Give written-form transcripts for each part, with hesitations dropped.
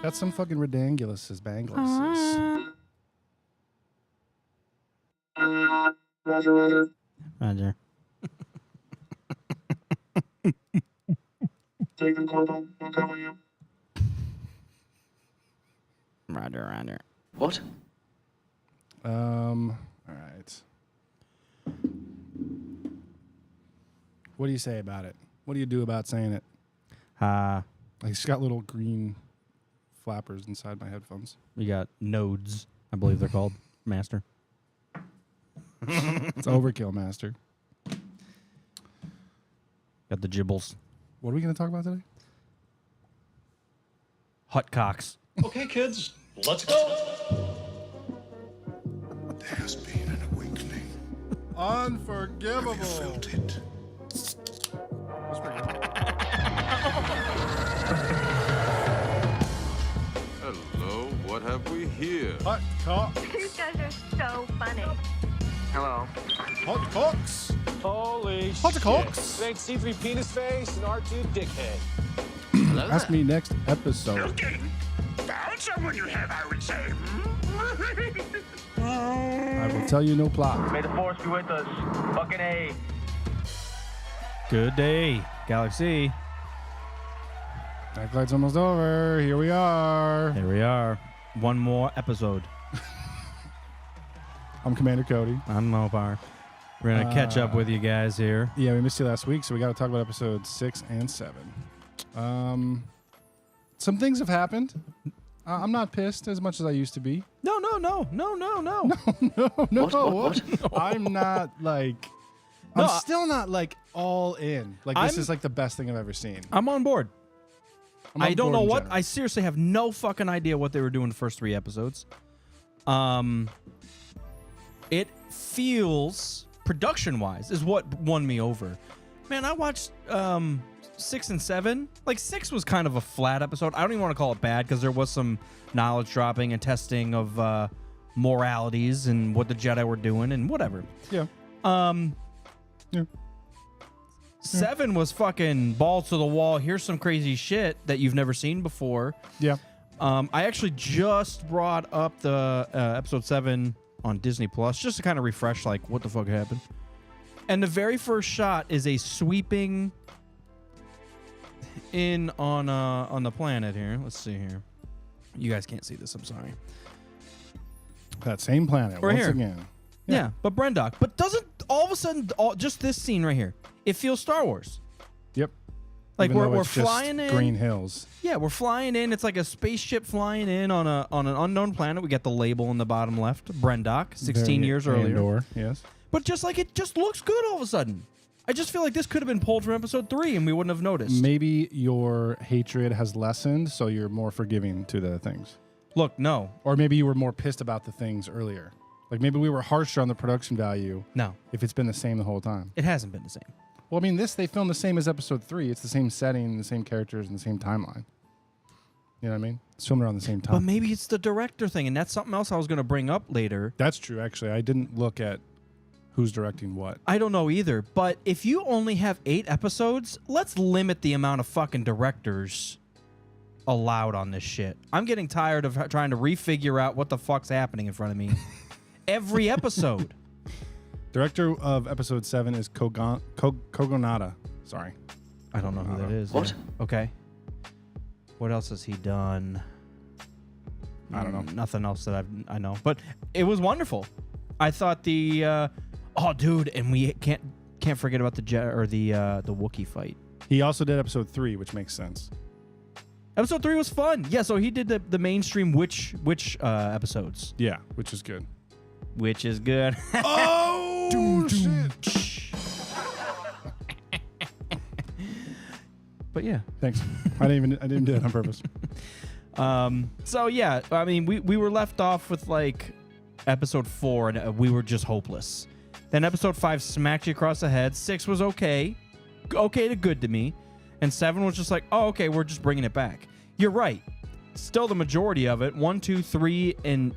Got some fucking redanguluses, bangluses. Roger. Take the call. I'm coming you. Roger. What? All right. What do you say about it? What do you do about saying it? Like, it's got little green flappers inside my headphones. We got nodes, I believe they're called, Master. It's overkill, Master. Got the gibbles. What are we going to talk about today? Hot cocks. Okay, kids, let's go. There has been an awakening. Unforgivable. Have you felt it? Hello, what have we here? Hot cock. You guys are so funny. Hello. Hot cocks. Holy Hot shit. cocks. It ain't C3 penis face and R2 dickhead. Ask me next episode. Okay. Found someone you have, I would say. I will tell you no plot. May the force be with us. Fucking A. Good day, Galaxy. Acolyte's almost over. Here we are. Here we are. One more episode. I'm Commander Cody. I'm Mopar. We're going to catch up with you guys here. Yeah, we missed you last week, so we got to talk about episodes 6 and 7. Some things have happened. I'm not pissed as much as I used to be. No. No. What? I'm not like... No, I'm still not like all in. Like this I'm- is like the best thing I've ever seen. I'm on board. I'm on I don't board know in what. general. I seriously have no fucking idea what they were doing the first 3 episodes. It feels, production-wise, is what won me over. Man, I watched 6 and 7. Like, 6 was kind of a flat episode. I don't even want to call it bad because there was some knowledge dropping and testing of moralities and what the Jedi were doing and whatever. Yeah. Yeah. 7 was fucking balls to the wall. Here's some crazy shit that you've never seen before. Yeah. I actually just brought up the episode 7 on Disney Plus just to kind of refresh, like, what the fuck happened. And the very first shot is a sweeping in on the planet here. Let's see here. You guys can't see this. I'm sorry. That same planet We're once here. again. Yeah, but Brendock. But doesn't all of a sudden, just this scene right here, it feels Star Wars. Yep. Like Even though we're it's just flying in. Green Hills. Yeah, we're flying in. It's like a spaceship flying in on an unknown planet. We got the label in the bottom left, Brendock, 16 Very years earlier. Andor, yes. But just like it just looks good all of a sudden. I just feel like this could have been pulled from episode 3 and we wouldn't have noticed. Maybe your hatred has lessened, so you're more forgiving to the things. Look, no. Or maybe you were more pissed about the things earlier. Like maybe we were harsher on the production value No. if it's been the same the whole time. It hasn't been the same. Well, I mean, they filmed the same as episode 3. It's the same setting, the same characters, and the same timeline. You know what I mean? It's filmed around the same time. But maybe it's the director thing, and that's something else I was going to bring up later. That's true, actually. I didn't look at who's directing what. I don't know either, but if you only have 8 episodes, let's limit the amount of fucking directors allowed on this shit. I'm getting tired of trying to refigure out what the fuck's happening in front of me every episode. Director of episode 7 is Kogonada. Sorry. I don't know who that is. What? Okay. What else has he done? I don't know. Nothing else that I know. But it was wonderful. I thought the oh dude, and we can't forget about the Wookiee fight. He also did episode 3, which makes sense. Episode 3 was fun. Yeah, so he did the mainstream witch episodes. Yeah, which is good. Which is good. Oh, shit. But yeah. Thanks. I didn't do that on purpose. So yeah, I mean, we were left off with like episode 4, and we were just hopeless. Then episode 5 smacked you across the head. 6 was okay to good to me, and 7 was just like, oh, okay, we're just bringing it back. You're right. Still, the majority of it, 1, 2, 3, and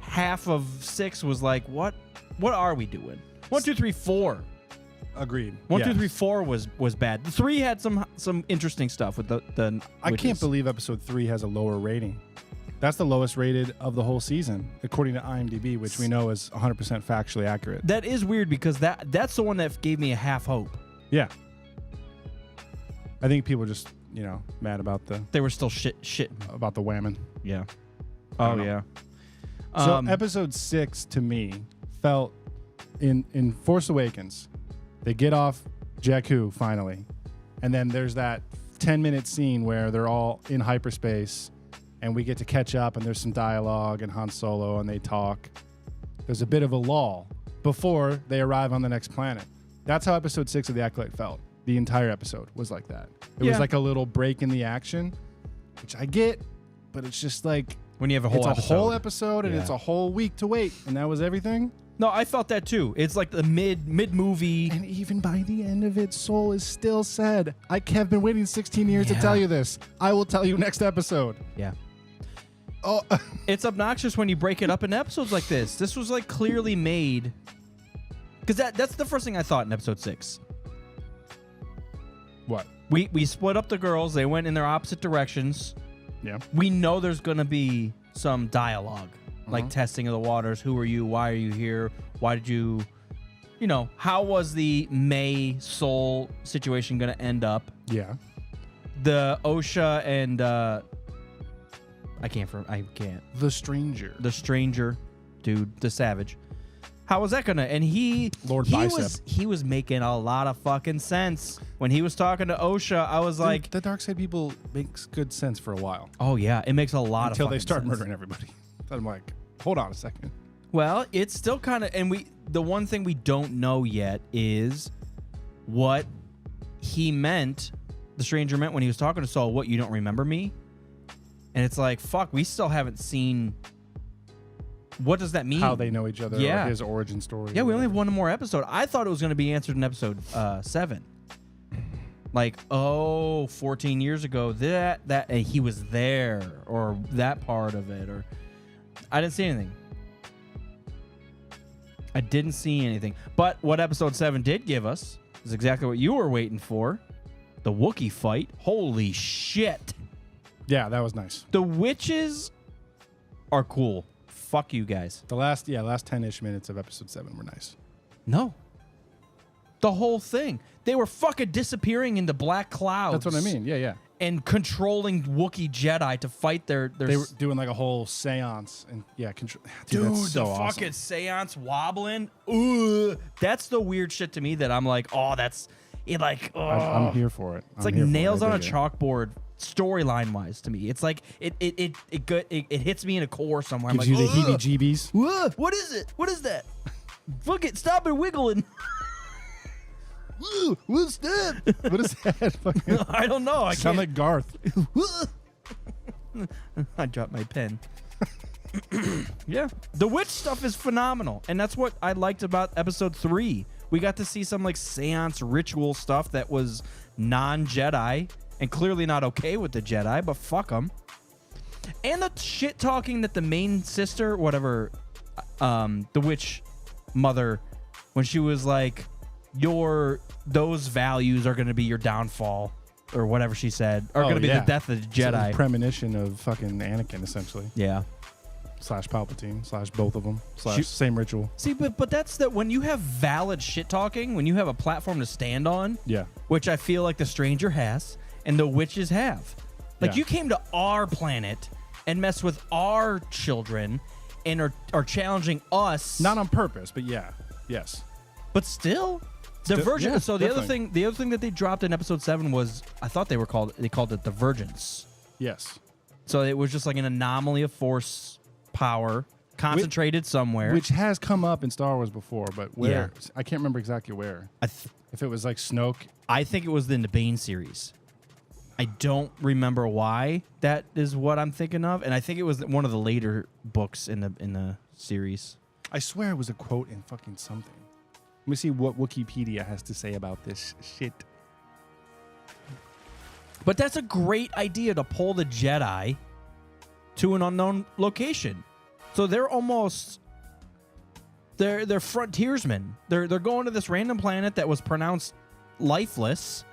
half of 6 was like, what are we doing? 1, 2, 3, 4. Agreed. 1, 2, Yes. 3, 4 was bad. 3 had some interesting stuff with the I witches. can't believe episode 3 has a lower rating. That's the lowest rated of the whole season, according to IMDb, which we know is 100% factually accurate. That is weird because that's the one that gave me a half hope. Yeah. I think people are just, mad about They were still shit. about the whammon. Yeah. I Oh don't know. yeah. So episode 6 to me felt in Force Awakens, they get off Jakku finally, and then there's that 10-minute scene where they're all in hyperspace, and we get to catch up, and there's some dialogue, and Han Solo, and they talk. There's a bit of a lull before they arrive on the next planet. That's how episode 6 of The Acolyte felt. The entire episode was like that. It was like a little break in the action, which I get, but it's just like when you have a whole whole episode and Yeah. it's a whole week to wait, and that was everything. No, I felt that too. It's like the mid movie. And even by the end of it, Soul is still said, I have been waiting 16 years to tell you this. I will tell you next episode. Yeah. Oh, It's obnoxious when you break it up in episodes like this. This was like clearly made because that's the first thing I thought in episode 6. what? We split up the girls. They went in their opposite directions. Yeah. We know there's going to be some dialogue, like Uh-huh. testing of the waters. Who are you? Why are you here? Why did you, how was the May Soul situation going to end up? Yeah. The OSHA and I can't. The Stranger. The stranger, dude, the savage. How was that gonna? And Lord Bicep. he was making a lot of fucking sense when he was talking to OSHA. I was like, the dark side people makes good sense for a while. oh yeah, it makes a lot Until of they fucking start sense. murdering everybody. Then I'm like, hold on a second. Well, it's still kind of, and the one thing we don't know yet is what he meant. The stranger meant when he was talking to Saul. What, you don't remember me? And it's like, fuck, we still haven't seen. What does that mean? How they know each other, Yeah. or his origin story. Yeah, we only have one more episode. I thought it was going to be answered in episode 7. Like, 14 years ago, that and he was there, or that part of it, or I didn't see anything. I didn't see anything. But what episode 7 did give us is exactly what you were waiting for. The Wookiee fight. Holy shit. Yeah, that was nice. The witches are cool. Fuck you guys. The last 10-ish minutes of episode 7 were nice. No. The whole thing. They were fucking disappearing into black clouds. That's what I mean. Yeah. And controlling Wookiee Jedi to fight their They were doing like a whole seance, and Dude, that's so the awesome. fucking seance wobbling. Ooh. That's the weird shit to me that I'm like, oh, that's it. Like, oh. I'm here for it. It's like nails on a chalkboard, storyline wise to me. It's like it hits me in a core somewhere. Gives I'm you like, the heebie-jeebies. "Ugh, what is it? What is that? Fuck it! Stop it wiggling." Ooh, what's that? What is that? Fucking I don't know. I sound can't. like Garth. I dropped my pen. Yeah, the witch stuff is phenomenal, and that's what I liked about episode 3. We got to see some like seance ritual stuff that was non-Jedi and clearly not okay with the Jedi, but fuck them. And the shit talking that the main sister, whatever, the witch mother, when she was like, those values are going to be your downfall, or whatever she said, are going to be the death of the Jedi. It's a premonition of fucking Anakin, essentially. Yeah. / Palpatine / both of them / same ritual. See, but that's that when you have valid shit talking, when you have a platform to stand on, Yeah. which I feel like the stranger has and the witches have. Like, Yeah. you came to our planet and messed with our children and are challenging us. Not on purpose, but yeah. Yes. But still, the Still- virgin. yeah, So the other definitely. thing that they dropped in episode 7 was, I thought they called it the Virgins. Yes. So it was just like an anomaly of force power concentrated somewhere. Which has come up in Star Wars before, but where? Yeah. I can't remember exactly where. If it was like Snoke. I think it was in the Bane series. I don't remember why that is what I'm thinking of, and I think it was one of the later books in the series. I swear it was a quote in fucking something. Let me see what Wikipedia has to say about this shit. But that's a great idea to pull the Jedi to an unknown location. So they're almost They're frontiersmen. They're going to this random planet that was pronounced lifeless,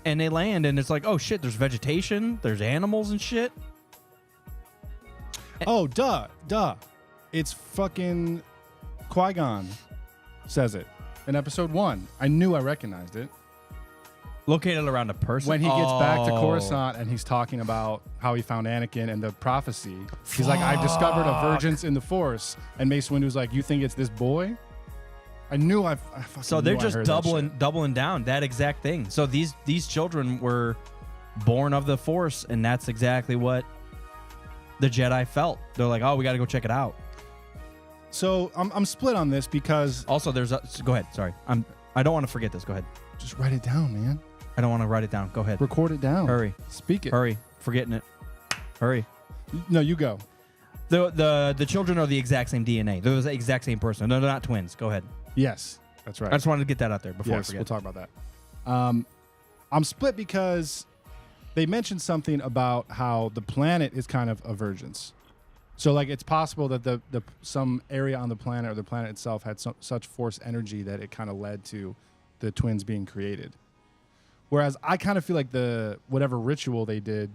and they land, and it's like, oh shit, there's vegetation, there's animals and shit. Oh, duh. It's fucking Qui-Gon says it in episode 1. I knew I recognized it. Located around a person. When he gets back to Coruscant and he's talking about how he found Anakin and the prophecy, he's like, I discovered a virgin in the Force. And Mace Windu's like, you think it's this boy? I knew I fucking So they're knew I just heard that doubling down that exact thing. So these children were born of the Force, and that's exactly what the Jedi felt. They're like, oh, we got to go check it out. So I'm split on this because Also, there's a, go ahead. Sorry, I don't want to forget this. Go ahead. just write it down, man. I don't want to write it down. Go ahead. Record it down. Hurry. Speak it. Hurry. Forgetting it. Hurry. No, you go. The children are the exact same DNA. They're the exact same person. They're not twins. Go ahead. Yes, that's right. I just wanted to get that out there before I Yes, forget. we'll talk about that. I'm split because they mentioned something about how the planet is kind of a virgins. So, like, it's possible that the some area on the planet or the planet itself had such force energy that it kind of led to the twins being created. Whereas I kind of feel like the whatever ritual they did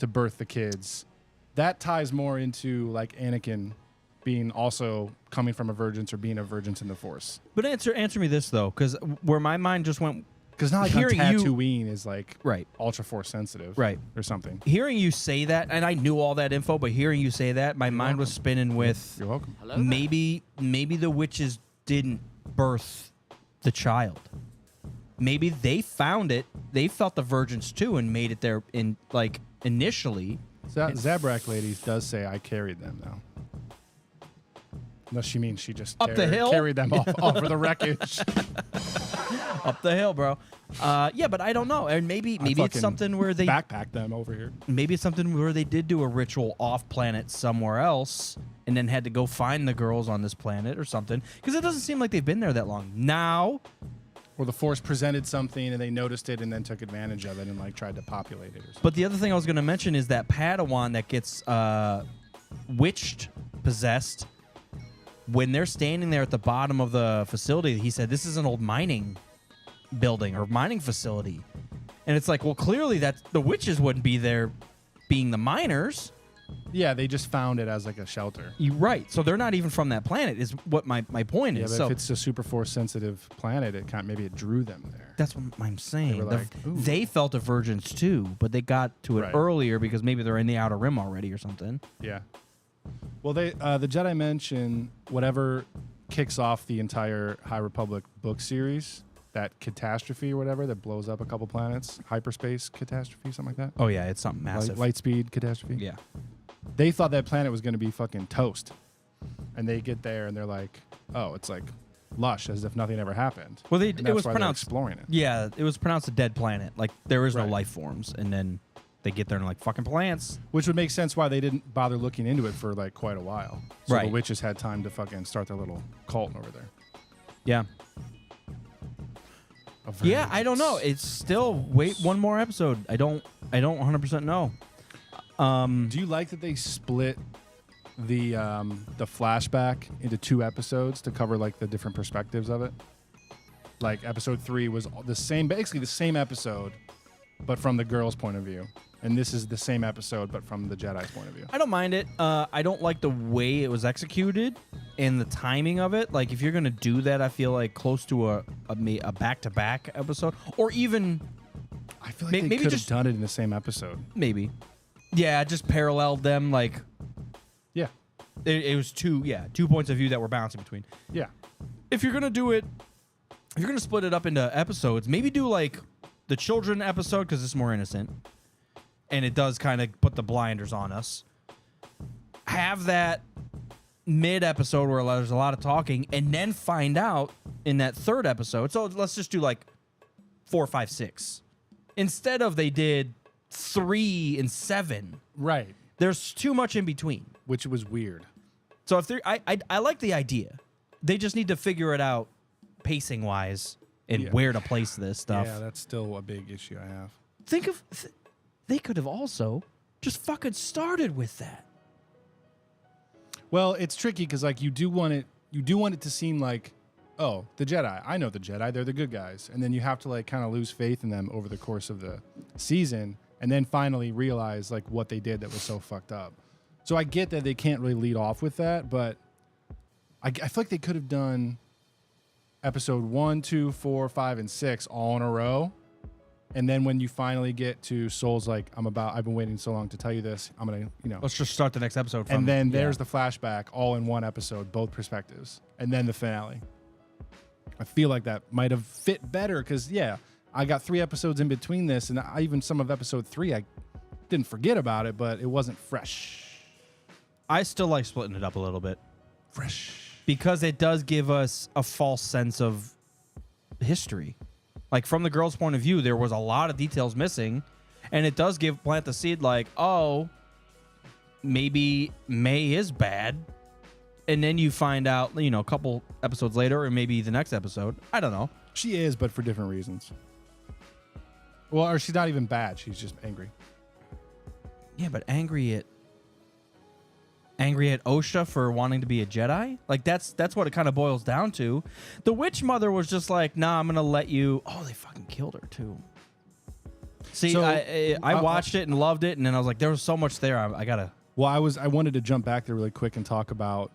to birth the kids, that ties more into like Anakin being also coming from a virgin or being a virgin in the Force. But answer me this though, because where my mind just went, Because not like on Hearing you- Tatooine is like right. ultra force sensitive, Right. or something. Hearing you say that, and I knew all that info, but hearing you say that, my mind was spinning with You're welcome. maybe the witches didn't birth the child. Maybe they found it. They felt the virgins too and made it there in like initially. Zabrak lady does say I carried them though. Unless she means she just Up the hill? carried them off over the wreckage. Up the hill, bro. Yeah, but I don't know. And maybe it's fucking something where they backpack them over here. maybe it's something where they did do a ritual off planet somewhere else and then had to go find the girls on this planet or something. Because it doesn't seem like they've been there that long. Now, Or the Force presented something and they noticed it and then took advantage of it and like tried to populate it or something. but the other thing I was going to mention is that Padawan that gets witched, possessed, when they're standing there at the bottom of the facility, he said, this is an old mining building or mining facility. And it's like, well, clearly that the witches wouldn't be there being the miners. Yeah, they just found it as like a shelter. You're right. So they're not even from that planet is what my point Yeah, is. but So if it's a super force sensitive planet, maybe it drew them there. that's what I'm saying. They were like, ooh. They felt a virgins too, but they got to it Right. earlier because maybe they're in the Outer Rim already or something. Yeah. Well, the Jedi mention whatever kicks off the entire High Republic book series, that catastrophe or whatever that blows up a couple planets, hyperspace catastrophe, something like that. Oh yeah, it's something massive. Light speed catastrophe. Yeah. They thought that planet was going to be fucking toast, and they get there and they're like, "Oh, it's like lush, as if nothing ever happened." Well, And it that's was why they're pronounced exploring it. Yeah, it was pronounced a dead planet. Like there is no Right. life forms, and then they get there and like fucking plants. Which would make sense why they didn't bother looking into it for like quite a while. So the Right. witches had time to fucking start their little cult over there. Yeah. Yeah, I don't know. It's still wait one more episode. I don't 100% know. Do you like that they split the flashback into 2 episodes to cover like the different perspectives of it? Like episode 3 was basically the same episode, but from the girl's point of view, and this is the same episode but from the Jedi's point of view. I don't mind it. I don't like the way it was executed and the timing of it. Like if you're gonna do that, I feel like close to a back-to-back episode, or even I feel like Maybe they could have just- done it in the same episode. maybe, yeah, just paralleled them. Like Yeah, it was two points of view that were bouncing between. yeah. If you're gonna do it, if you're gonna split it up into episodes, maybe do like the children episode because it's more innocent, and it does kind of put the blinders on us. Have that mid episode where there's a lot of talking, and then find out in that third episode. So let's just do like 4, 5, 6 instead of they did 3 and 7. Right. There's too much in between. Which was weird. So if I like the idea, they just need to figure it out pacing wise and Yeah. where to place this stuff. Yeah, that's still a big issue I have. Think of they could have also just fucking started with that. Well, it's tricky because like you you do want it to seem like, oh, the Jedi. I know the Jedi. They're the good guys. And then you have to like kind of lose faith in them over the course of the season, and then finally realize like what they did that was so fucked up. So I get that they can't really lead off with that, but I feel like they could have done episode 1, 2, 4, 5, and 6 all in a row. And then when you finally get to Soul's like, I've been waiting so long to tell you this. I'm going to, Let's just start the next episode from. And then there's the flashback all in one episode, both perspectives. And then the finale. I feel like that might have fit better because, I got 3 episodes in between this. And even some of episode 3, I didn't forget about it, but it wasn't fresh. I still like splitting it up a little bit. Fresh. Because it does give us a false sense of history. Like, from the girl's point of view, there was a lot of details missing. And it does plant the seed like, oh, maybe May is bad. And then you find out, a couple episodes later, or maybe the next episode. I don't know. She is, but for different reasons. Well, or she's not even bad. She's just angry. Yeah, but angry at Osha for wanting to be a Jedi? Like, that's what it kind of boils down to. The witch mother was just like, nah, I'm going to let you... Oh, they fucking killed her, too. See, so, I watched it and loved it, and then I was like, there was so much there. I got to... Well, I wanted to jump back there really quick and talk about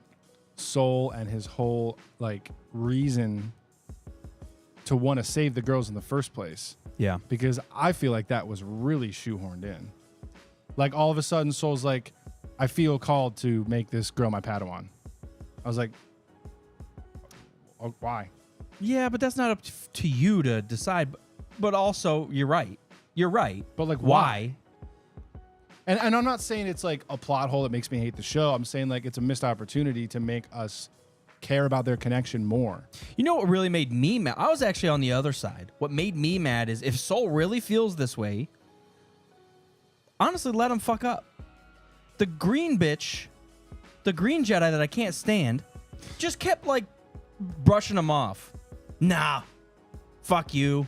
Soul and his whole, like, reason to want to save the girls in the first place. Yeah. Because I feel like that was really shoehorned in. Like, all of a sudden, Soul's like, I feel called to make this girl my Padawan. I was like, oh, why? Yeah, but that's not up to you to decide. But also, you're right. You're right. But, like, why? And I'm not saying it's, like, a plot hole that makes me hate the show. I'm saying, like, it's a missed opportunity to make us care about their connection more. You know what really made me mad? I was actually on the other side. What made me mad is if Soul really feels this way, honestly, let him fuck up. The green bitch, the green Jedi that I can't stand, just kept, like, brushing him off. Nah. Fuck you.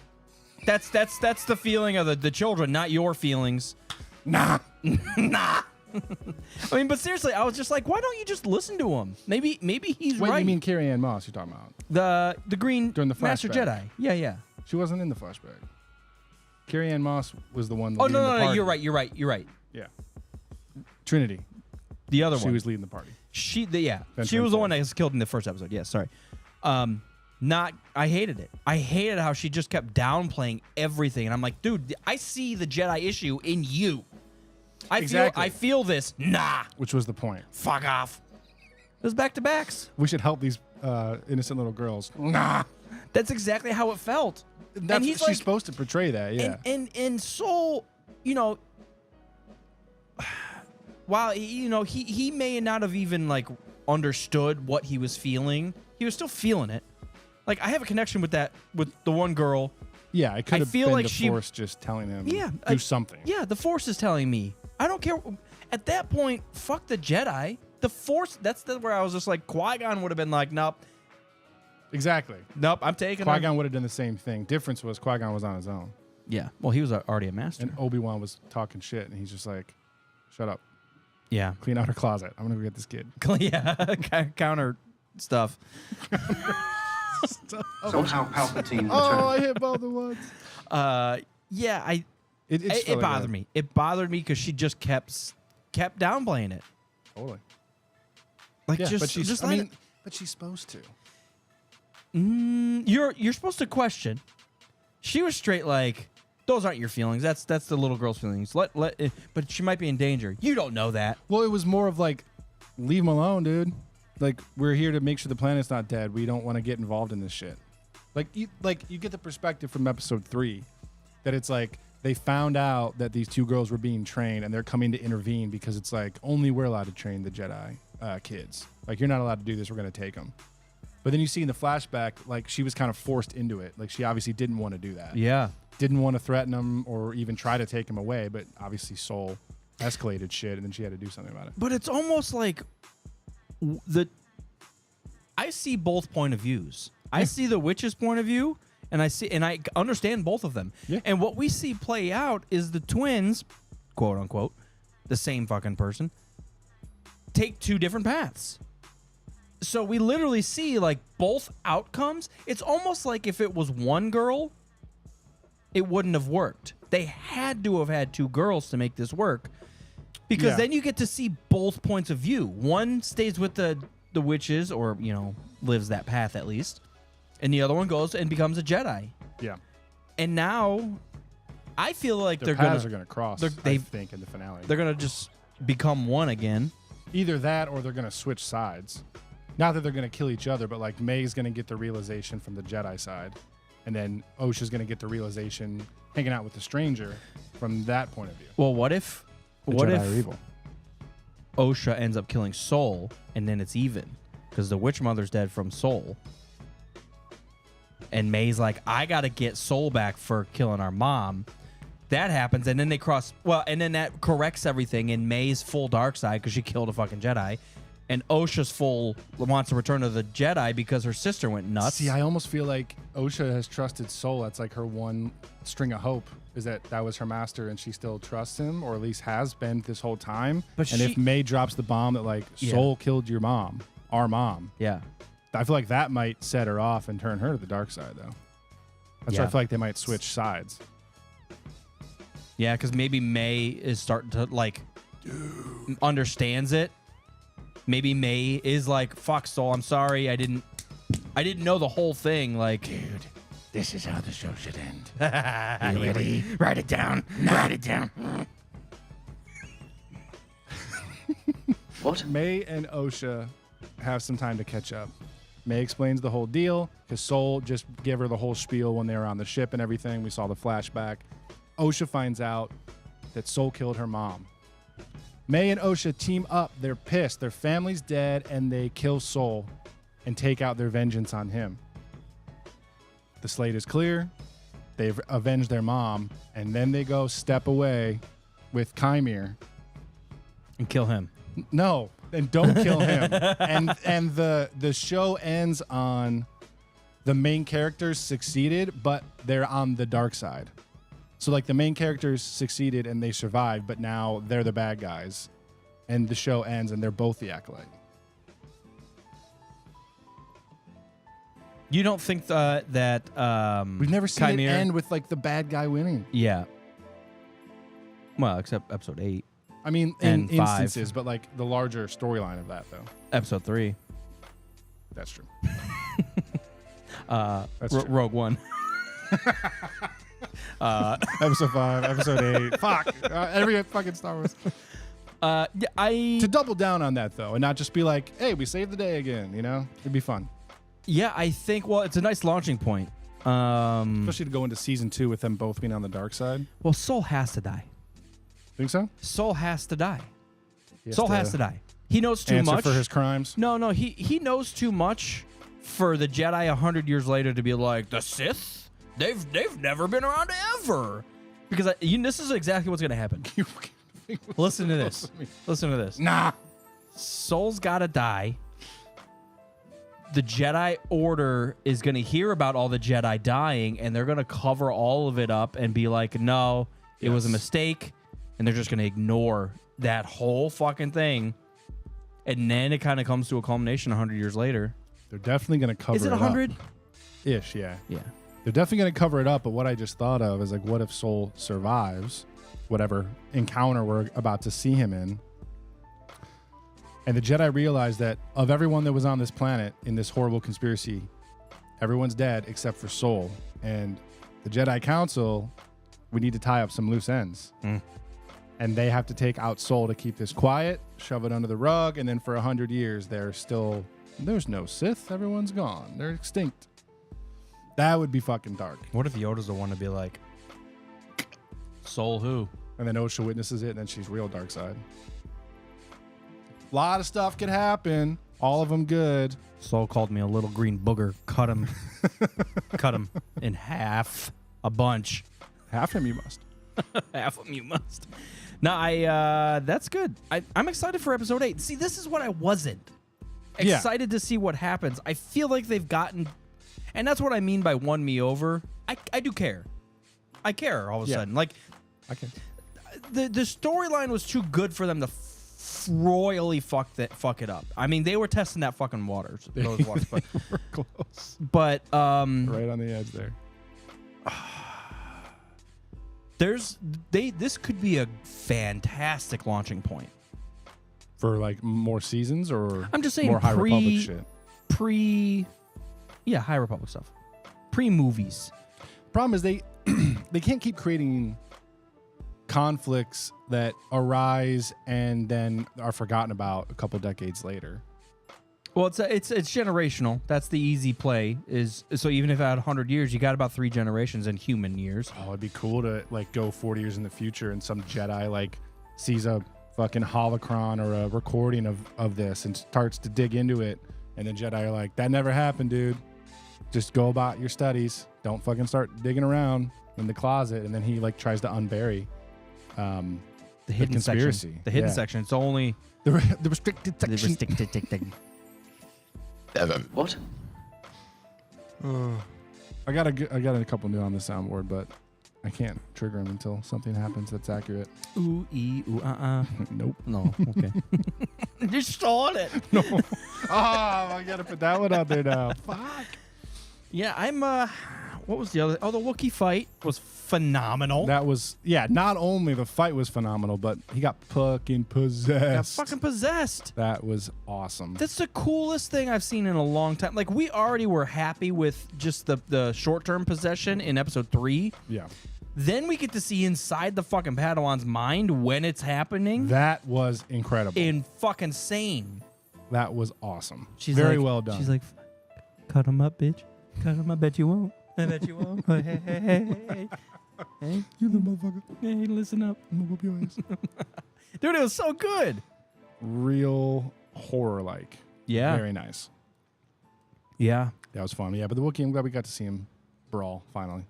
That's the feeling of the children, not your feelings. Nah. Nah. I mean, but seriously, I was just like, why don't you just listen to him? Maybe he's right. Wait, you mean Carrie-Anne Moss you're talking about? The green during the Master flashback. Jedi. Yeah. She wasn't in the flashback. Carrie-Anne Moss was the one. Oh, no, you're right. Yeah. Trinity. The other one. She was leading the party. She was the one that was killed in the first episode. Yeah, sorry. I hated it. I hated how she just kept downplaying everything. And I'm like, dude, I see the Jedi issue in you. I feel this. Nah. Which was the point. Fuck off. It was back-to-backs. We should help these innocent little girls. Nah. That's exactly how it felt. That's she's like, supposed to portray that, yeah. And Soul, while he may not have even like understood what he was feeling, he was still feeling it. Like, I have a connection with the one girl. Yeah, it could have been like the Force just telling him do something. Yeah, the Force is telling me. I don't care. At that point, fuck the Jedi. The Force, that's where I was just like, Qui-Gon would have been like, nope. Exactly. Nope, I'm taking Qui-Gon would have done the same thing. Difference was Qui-Gon was on his own. Yeah, well, he was already a master. And Obi-Wan was talking shit, and he's just like, shut up. Yeah. Clean out her closet. I'm going to go get this kid. Yeah, counter stuff. Somehow Palpatine. Oh, I hit both at once. Yeah, it bothered me. It bothered me because she just kept downplaying it. Totally. Like, yeah, but she's supposed to. You're supposed to question. She was straight like, those aren't your feelings. That's the little girl's feelings. But she might be in danger. You don't know that. Well, it was more of like, leave him alone, dude. Like, we're here to make sure the planet's not dead. We don't want to get involved in this shit. Like you get the perspective from episode 3 that it's like they found out that these 2 girls were being trained and they're coming to intervene because it's like only we're allowed to train the Jedi kids. Like, you're not allowed to do this. We're going to take them. But then you see in the flashback, like, she was kind of forced into it. Like, she obviously didn't want to do that. Yeah. Didn't want to threaten him or even try to take him away. But obviously Soul escalated shit and then she had to do something about it. But it's almost like I see both point of views. I see the witch's point of view, and I understand both of them. Yeah. And what we see play out is the twins, quote unquote, the same fucking person, take 2 different paths. So we literally see like both outcomes. It's almost like if it was one girl, it wouldn't have worked. They had to have had two girls to make this work, because then you get to see both points of view. One stays with the witches, or lives that path at least, and the other one goes and becomes a Jedi. Yeah. And now, I feel like Their paths are gonna cross. I think in the finale, they're gonna just become one again. Either that, or they're gonna switch sides. Not that they're gonna kill each other, but like May's gonna get the realization from the Jedi side, and then Osha's gonna get the realization hanging out with the stranger from that point of view. Well, what if Jedi are evil? Osha ends up killing Soul, and then it's even, because the Witch Mother's dead from Soul, and May's like, I gotta get Soul back for killing our mom. That happens, and then they cross. Well, and then that corrects everything, and May's full dark side because she killed a fucking Jedi, and Osha's full wants to return to the Jedi because her sister went nuts. See, I almost feel like Osha has trusted Soul. That's like her one string of hope, is that was her master, and she still trusts him, or at least has been this whole time. But if May drops the bomb that like Soul killed your mom, our mom, I feel like that might set her off and turn her to the dark side, though. That's why I feel like they might switch sides. Yeah, because maybe May is starting to understands it. Maybe May is like, "Fuck, Soul, I'm sorry, I didn't know the whole thing." Like, Dude, this is how the show should end. You ready? Write it down. Write it down. What? May and Osha have some time to catch up. May explains the whole deal, because Soul just gave her the whole spiel when they were on the ship and everything. We saw the flashback. Osha finds out that Soul killed her mom. May and Osha team up. They're pissed. Their family's dead, and they kill Soul and take out their vengeance on him. The slate is clear. They've avenged their mom, and then they go step away with Kymir and kill him. No, and don't kill him. and the show ends on the main characters succeeded, but they're on the dark side. So like the main characters succeeded and they survived, but now they're the bad guys, and the show ends and they're both the Acolyte. You don't think that we've never seen Kymir it end with like the bad guy winning? Yeah. Well, except episode 8. I mean, in instances, but like the larger storyline of that, though. Episode 3. That's true. That's true. Rogue One. Episode 5, episode 8. Fuck. Every fucking Star Wars. To double down on that, though, and not just be like, hey, we saved the day again, It'd be fun. Yeah, I think, it's a nice launching point. Especially to go into season 2 with them both being on the dark side. Well, Soul has to die. Think so? Soul has to die. Soul has to die. He knows too answer much for his crimes. No, he knows too much for the Jedi 100 years later to be like, the Sith, they've never been around ever. Because this is exactly what's gonna happen. Listen to this. Listen to this. Nah. Soul's gotta die. The Jedi Order is gonna hear about all the Jedi dying, and they're gonna cover all of it up and be like, no, it was a mistake. And they're just going to ignore that whole fucking thing. And then it kind of comes to a culmination 100 years later. They're definitely going to cover it up. Is it 100? Ish, yeah. Yeah. They're definitely going to cover it up, but what I just thought of is like, what if Soul survives whatever encounter we're about to see him in? And the Jedi realize that of everyone that was on this planet in this horrible conspiracy, everyone's dead except for Soul. And the Jedi Council, we need to tie up some loose ends. And they have to take out Soul to keep this quiet, shove it under the rug, and then for 100 years, there's no Sith. Everyone's gone. They're extinct. That would be fucking dark. What if Yoda's the one to be like, Soul who? And then Osha witnesses it, and then she's real dark side. A lot of stuff could happen. All of them good. Soul called me a little green booger. Cut him. Cut him in half. A bunch. Half him you must. Half of them you must. No, that's good. I'm excited for episode 8. See, this is what I wasn't. Excited to see what happens. I feel like they've gotten, and that's what I mean by won me over. I do care. I care all of a sudden. Like, I can. The storyline was too good for them to royally fuck it up. I mean, they were testing that fucking waters. Those waters, but, We're close. but Right on the edge there. This could be a fantastic launching point. For like more seasons, or I'm just saying more High Republic shit. High Republic stuff. Pre-movies. Problem is they can't keep creating conflicts that arise and then are forgotten about a couple decades later. Well, it's generational. That's the easy play. So even if at 100 years, you got about 3 generations in human years. Oh, it'd be cool to like go 40 years in the future and some Jedi like sees a fucking holocron or a recording of this and starts to dig into it, and then Jedi are like, that never happened, dude. Just go about your studies. Don't fucking start digging around in the closet. And then he like tries to unbury The hidden conspiracy. section. The hidden section. It's only the restricted section. What? I got a couple new on the soundboard, but I can't trigger them until something happens that's accurate. ooh, Nope. No, okay. You stole it. No. I gotta put that one out there now. Fuck. Yeah, I'm. What was the other? Oh, the Wookiee fight was phenomenal. That was, yeah, not only the fight was phenomenal, but he got fucking Got possessed. fucking possessed. That was awesome. That's the coolest thing I've seen in a long time. Like, we already were happy with just the short-term possession in episode 3. Yeah. Then we get to see inside the fucking Padawan's mind when it's happening. That was incredible. In fucking sane. That was awesome. She's Very like- well done. She's like, cut him up, bitch. Cut him up. Bet you won't. I bet you won't. Hey, hey, hey, hey. Hey, you the motherfucker. hey, listen up. I'm gonna whoop your ass. Dude, it was so good. Real horror-like. Yeah. Very nice. Yeah. That was fun. Yeah, but the Wookiee, I'm glad we got to see him brawl finally.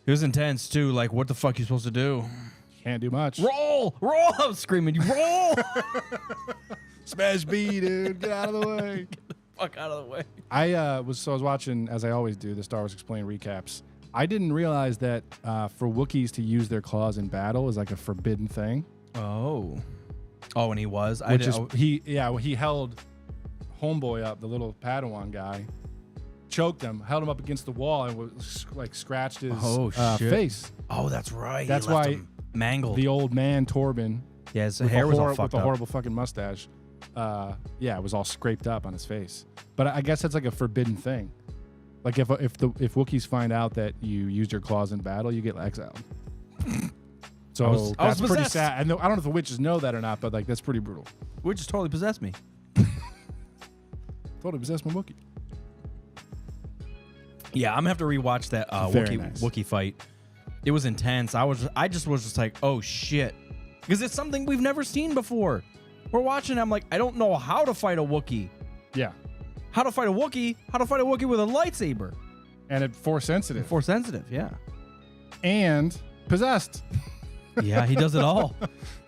It was intense, too. Like, what the fuck you supposed to do? Can't do much. Roll! Roll! I was screaming. You roll! Smash B, dude. Get out of the way. Fuck out of the way. I was watching, as I always do, the Star Wars Explained recaps. I didn't realize that for Wookiees to use their claws in battle is like a forbidden thing. Oh. Oh, and he was? He held Homeboy up, the little Padawan guy, choked him, held him up against the wall, and was like scratched his shit. face. Oh, that's right. That's He left why him mangled. The old man Torben, Yeah, his hair was all with fucked a up. horrible fucking mustache, it was all scraped up on his face. But I guess that's like a forbidden thing. Like if Wookiees find out that you used your claws in battle, you get exiled. So I was that's pretty possessed. sad. I don't know if the witches know that or not, but like that's pretty brutal. Which just totally possessed me. Totally possessed my Wookiee. Yeah, I'm gonna have to rewatch that Very nice. Wookiee fight. It was intense. I just was like, oh shit, because it's something we've never seen before. We're watching. I'm like, I don't know how to fight a Wookiee. Yeah, How to fight a Wookiee? How to fight a Wookiee with a lightsaber? and it force sensitive Force sensitive. Yeah. and possessed. Yeah, he does it all.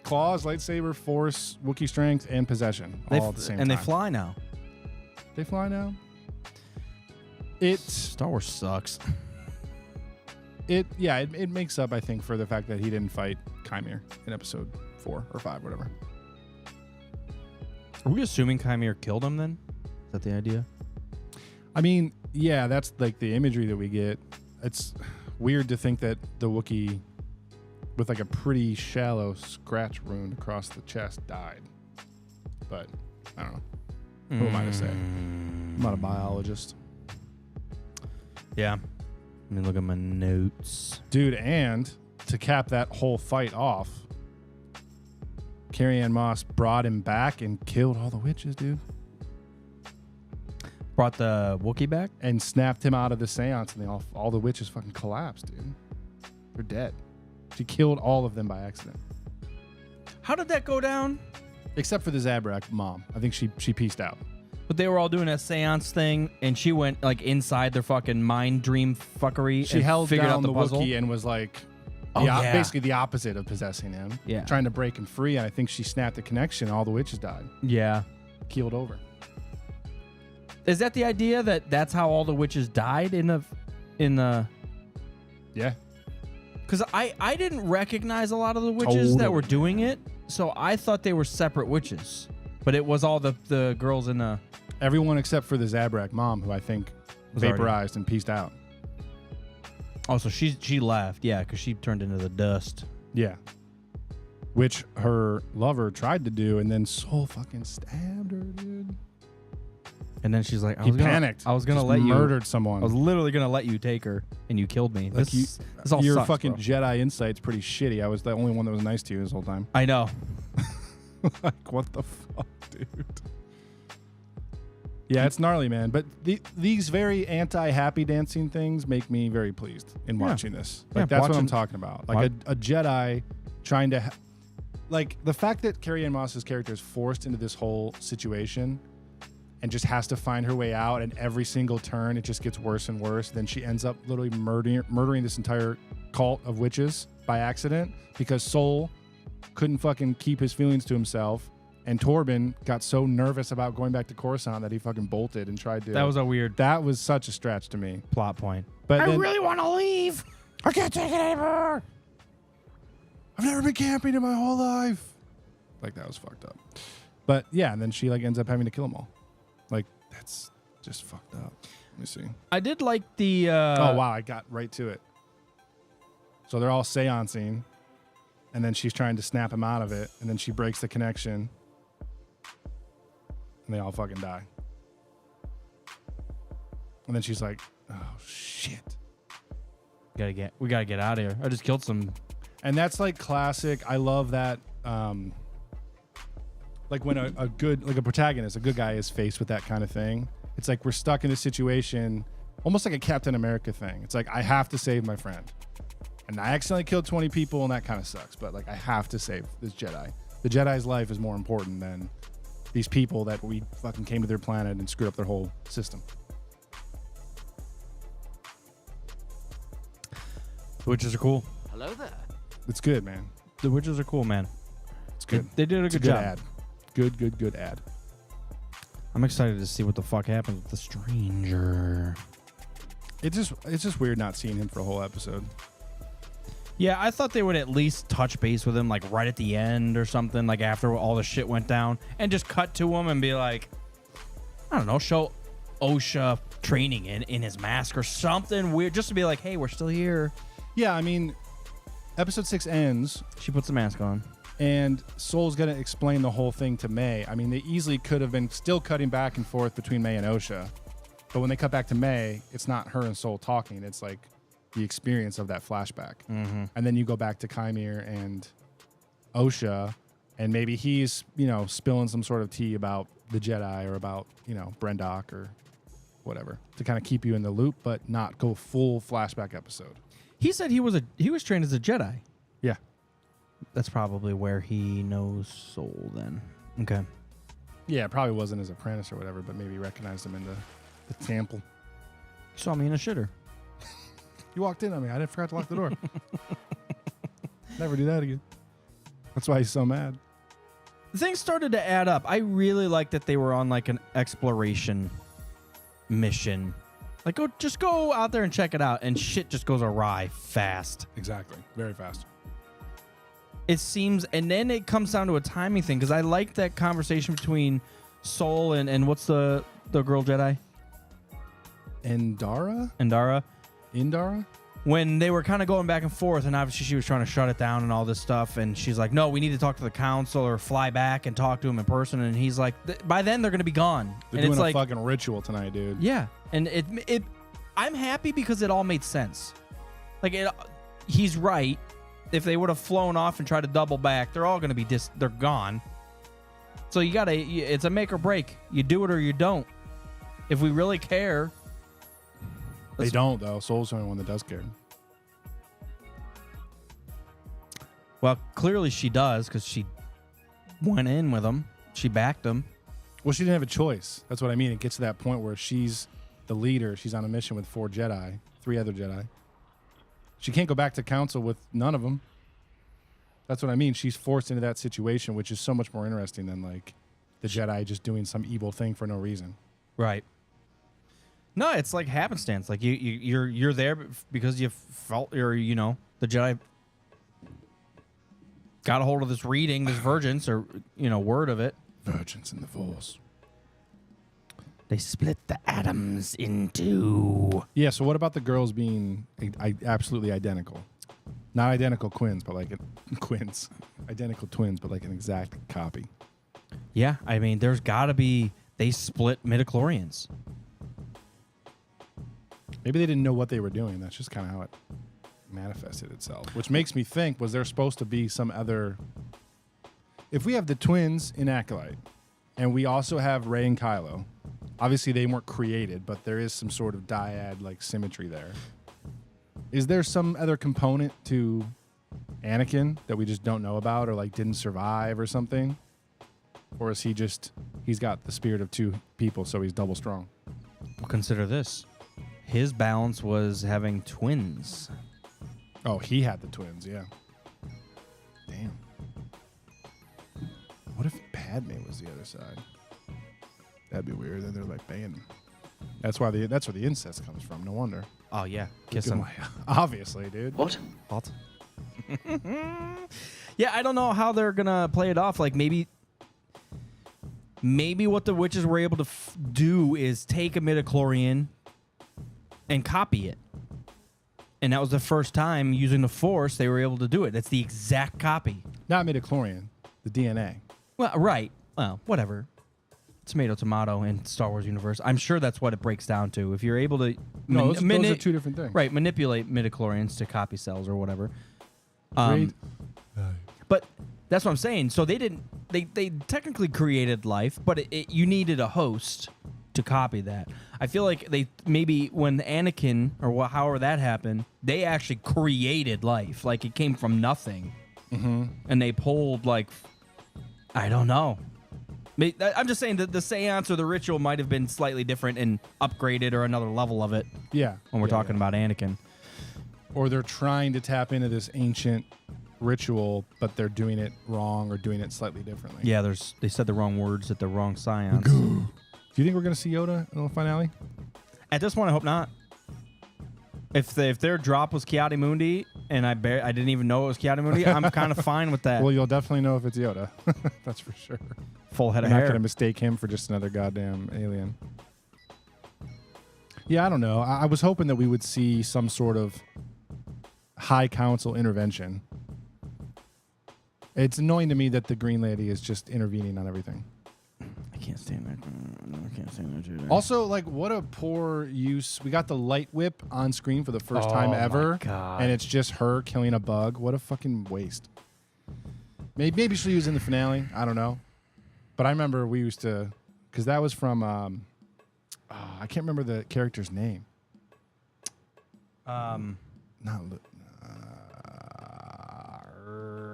Claws, lightsaber, force, Wookiee strength, and possession all at the same time. And they fly now. They fly now. Star Wars sucks. It makes up, I think, for the fact that he didn't fight Chimere in episode 4 or 5, whatever. Are we assuming Chimere killed him then? Is that the idea? I mean, yeah, that's like the imagery that we get. It's weird to think that the Wookiee with like a pretty shallow scratch wound across the chest died. But I don't know. Who am I to say? I'm not a biologist. Yeah. Let me look at my notes. Dude, and to cap that whole fight off, Carrie Ann Moss brought him back and killed all the witches, dude. Brought the Wookiee back? And snapped him out of the seance, and all the witches fucking collapsed, dude. They're dead. She killed all of them by accident. How did that go down? Except for the Zabrak mom. I think she pieced out. But they were all doing a seance thing, and she went like inside their fucking mind dream fuckery. She and held figured down out the puzzle. Wookiee and was like, yeah. basically the opposite of possessing him. Yeah. Trying to break him free, and I think she snapped the connection. All the witches died. Yeah. Keeled over. Is that the idea that that's how all the witches died in the? Yeah. Because I didn't recognize a lot of the witches that were doing it. So I thought they were separate witches, but it was all the girls in the. Everyone except for the Zabrak mom, who I think Was vaporized and pieced out. Oh, so she left, yeah, because she turned into the dust. Yeah. Which her lover tried to do, and then Soul fucking stabbed her, dude. And then she's like, He panicked. I was gonna Just let you murdered someone. I was literally gonna let you take her, and you killed me. Like This all your sucks, fucking bro. Jedi insight's pretty shitty. I was the only one that was nice to you this whole time. I know. Like, what the fuck, dude? Yeah, it's gnarly, man. But these very anti-happy dancing things make me very pleased in watching this. Like, Yeah, that's what I'm watching- talking about. Like, a Jedi trying to... like, the fact that Carrie-Anne Moss's character is forced into this whole situation and just has to find her way out, and every single turn it just gets worse and worse. Then she ends up literally murdering this entire cult of witches by accident because Soul couldn't fucking keep his feelings to himself, and Torben got so nervous about going back to Coruscant that he fucking bolted and tried to. That was a weird That was such a stretch to me. plot point. But then, really want to leave. I can't take it anymore. I've never been camping in my whole life. Like, that was fucked up. But yeah, and then she like ends up having to kill them all. Like, that's just fucked up. Let me see. I did like the. Oh wow, I got right to it. So they're all seancing, and then she's trying to snap him out of it, and then she breaks the connection, and they all fucking die. And then she's like, "Oh shit!" We gotta get out of here. I just killed some. And that's like classic. I love that. Like when a good, like a protagonist, a good guy is faced with that kind of thing. It's like we're stuck in a situation, almost like a Captain America thing. It's like I have to save my friend, and I accidentally killed 20 people, and that kind of sucks. But like I have to save this Jedi. The Jedi's life is more important than these people that we fucking came to their planet and screwed up their whole system. The witches are cool. Hello there. It's good, man. The witches are cool, man. It's good. They did a It's good job. ad. Good ad. I'm excited to see what the fuck happens with the stranger. It's just weird not seeing him for a whole episode. Yeah, I thought they would at least touch base with him, like right at the end or something, like after all the shit went down, and just cut to him and be like, I don't know, show OSHA training in his mask or something weird, just to be like, hey, we're still here. Yeah, I mean, episode 6 ends, She puts the mask on. and Soul's going to explain the whole thing to May. I mean, they easily could have been still cutting back and forth between May and OSHA. But when they cut back to May, it's not her and Soul talking. It's like the experience of that flashback. Mm-hmm. And then you go back to Kymir and OSHA, and maybe he's, spilling some sort of tea about the Jedi or about, Brendok or whatever to kind of keep you in the loop, but not go full flashback episode. He said he was trained as a Jedi. Yeah. That's probably where he knows Soul then. Okay. Yeah, it probably wasn't his apprentice or whatever, but maybe recognized him in the temple. Saw me in a shitter. You walked in on me. I didn't forgot to lock the door. Never do that again. That's why he's so mad. Things started to add up. I really like that they were on like an exploration mission. Like, just go out there and check it out, and shit just goes awry fast. Exactly. Very fast. It seems, and then it comes down to a timing thing, because I like that conversation between Soul and what's the girl Jedi? Indara? Indara? When they were kind of going back and forth, and obviously she was trying to shut it down and all this stuff, and she's like, no, we need to talk to the council or fly back and talk to him in person, and he's like, by then they're going to be gone. They're and doing it's a like, fucking ritual tonight, dude. yeah, and it I'm happy because it all made sense. Like, he's right. If they would have flown off and tried to double back, they're all going to be they're gone. So it's a make or break. You do it or you don't. If we really care. They don't, though. Soul's the only one that does care. Well, clearly she does, because she went in with him. She backed him. Well, she didn't have a choice. That's what I mean. It gets to that point where she's the leader. She's on a mission with 3 other Jedi. She can't go back to council with none of them. That's what I mean. She's forced into that situation, which is so much more interesting than like the Jedi just doing some evil thing for no reason. Right. No, it's like happenstance. Like you're there because you felt, or the Jedi. got a hold of this reading, this Virgins, or word of it. Virgins in the Force. They split the atoms in two. Yeah. So what about the girls being absolutely identical? Not identical twins, but like twins. Identical twins, but like an exact copy. Yeah, I mean, there's got to be. They split midichlorians. Maybe they didn't know what they were doing. That's just kind of how it manifested itself. Which makes me think, was there supposed to be some other... If we have the twins in Acolyte, and we also have Rey and Kylo, obviously they weren't created, but there is some sort of dyad like symmetry there. Is there some other component to Anakin that we just don't know about, or like didn't survive or something? Or is he's got the spirit of two people, so he's double strong? Well, consider this. His balance was having twins. Oh, he had the twins, yeah. Damn. What if Padme was the other side? That'd be weird. Then they're like banging. That's where the incest comes from. No wonder. Oh yeah, kiss him. Obviously, dude. What? What? Yeah, I don't know how they're gonna play it off. Like maybe what the witches were able to do is take a midichlorian and copy it. And that was the first time using the Force they were able to do it. That's the exact copy. Not midichlorian, the DNA. Well, right. Well, whatever. Tomato in Star Wars universe. I'm sure that's what it breaks down to. If you're able to No, those are two different things. Right, manipulate midichlorians to copy cells or whatever. Great. But that's what I'm saying. So they didn't. They technically created life, but you needed a host to copy that. I feel like they maybe when Anakin or however that happened, they actually created life. Like it came from nothing, and they pulled like I don't know. I'm just saying that the seance or the ritual might have been slightly different and upgraded or another level of it. Yeah. When we're talking about Anakin. Or they're trying to tap into this ancient ritual, but they're doing it wrong or doing it slightly differently. Yeah, they said the wrong words at the wrong seance. Do you think we're going to see Yoda in the finale? At this point, I hope not. If their drop was Kiadi Mundi and I didn't even know it was Kiadi Mundi, I'm kind of fine with that. Well, you'll definitely know if it's Yoda. That's for sure. Full head of You're hair. not going to mistake him for just another goddamn alien. Yeah, I don't know. I was hoping that we would see some sort of High Council intervention. It's annoying to me that the Green Lady is just intervening on everything. I can't stand that. I can't stand that dude. Also, like, what a poor use. We got the light whip on screen for the first time ever. My God. And it's just her killing a bug. What a fucking waste. Maybe she'll use it in the finale. I don't know. But I remember we used to, because that was from, I can't remember the character's name. Not,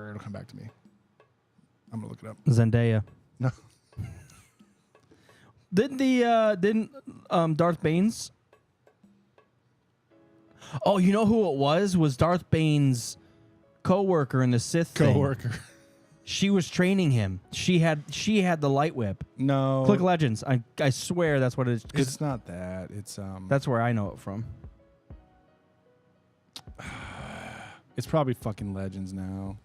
it'll come back to me. I'm going to look it up. Zendaya. No. Didn't Darth Bane's? Oh, you know who it was? Was Darth Bane's co-worker in the Sith thing. Co-worker. She was training him. She had the light whip. No. Click Legends. I swear that's what it is. It's not that. It's That's where I know it from. It's probably fucking Legends now.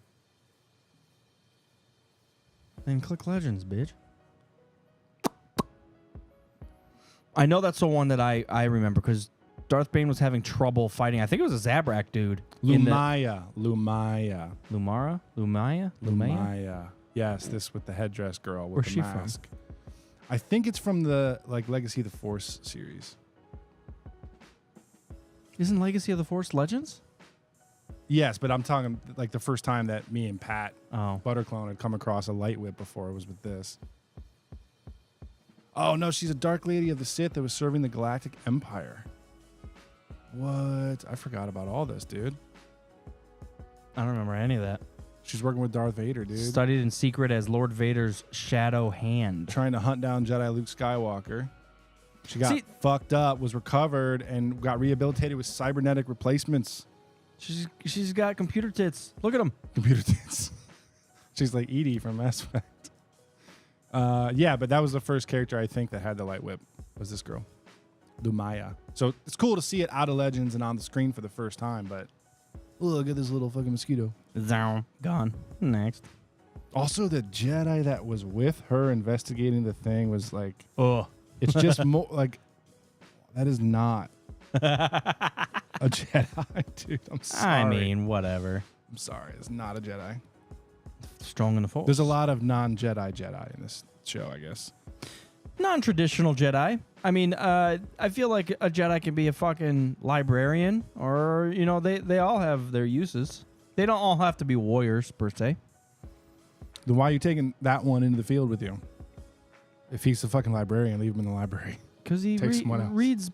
Then click Legends, bitch. I know that's the one that I remember because Darth Bane was having trouble fighting. I think it was a Zabrak dude. Lumaya. Yes, this with the headdress girl with Where's the she mask. I think it's from the Legacy of the Force series. Isn't Legacy of the Force Legends? Yes, but I'm talking like the first time that me and Pat Oh. Butterclone had come across a light whip before it was with this. Oh no, she's a Dark Lady of the Sith that was serving the Galactic Empire. What? I forgot about all this, dude. I don't remember any of that. She's working with Darth Vader, dude. Studied in secret as Lord Vader's shadow hand. Trying to hunt down Jedi Luke Skywalker. She got fucked up, was recovered, and got rehabilitated with cybernetic replacements. She's got computer tits. Look at them. Computer tits. She's like Edie from Mass Effect. Yeah, but that was the first character I think that had the light whip. Was this girl, Lumaya. So it's cool to see it out of Legends and on the screen for the first time, but Look at this little fucking mosquito. Zow. Gone. Next. Also, the Jedi that was with her investigating the thing was like, Oh. it's just more like, that is not a Jedi, dude. I'm sorry. I mean, whatever. I'm sorry. It's not a Jedi. Strong in the Force. There's a lot of non-Jedi in this show, I guess. Non-traditional Jedi. I mean, I feel like a Jedi can be a fucking librarian, or they all have their uses. They don't all have to be warriors per se. Then why are you taking that one into the field with you? If he's a fucking librarian, leave him in the library. Because he Take someone else. reads,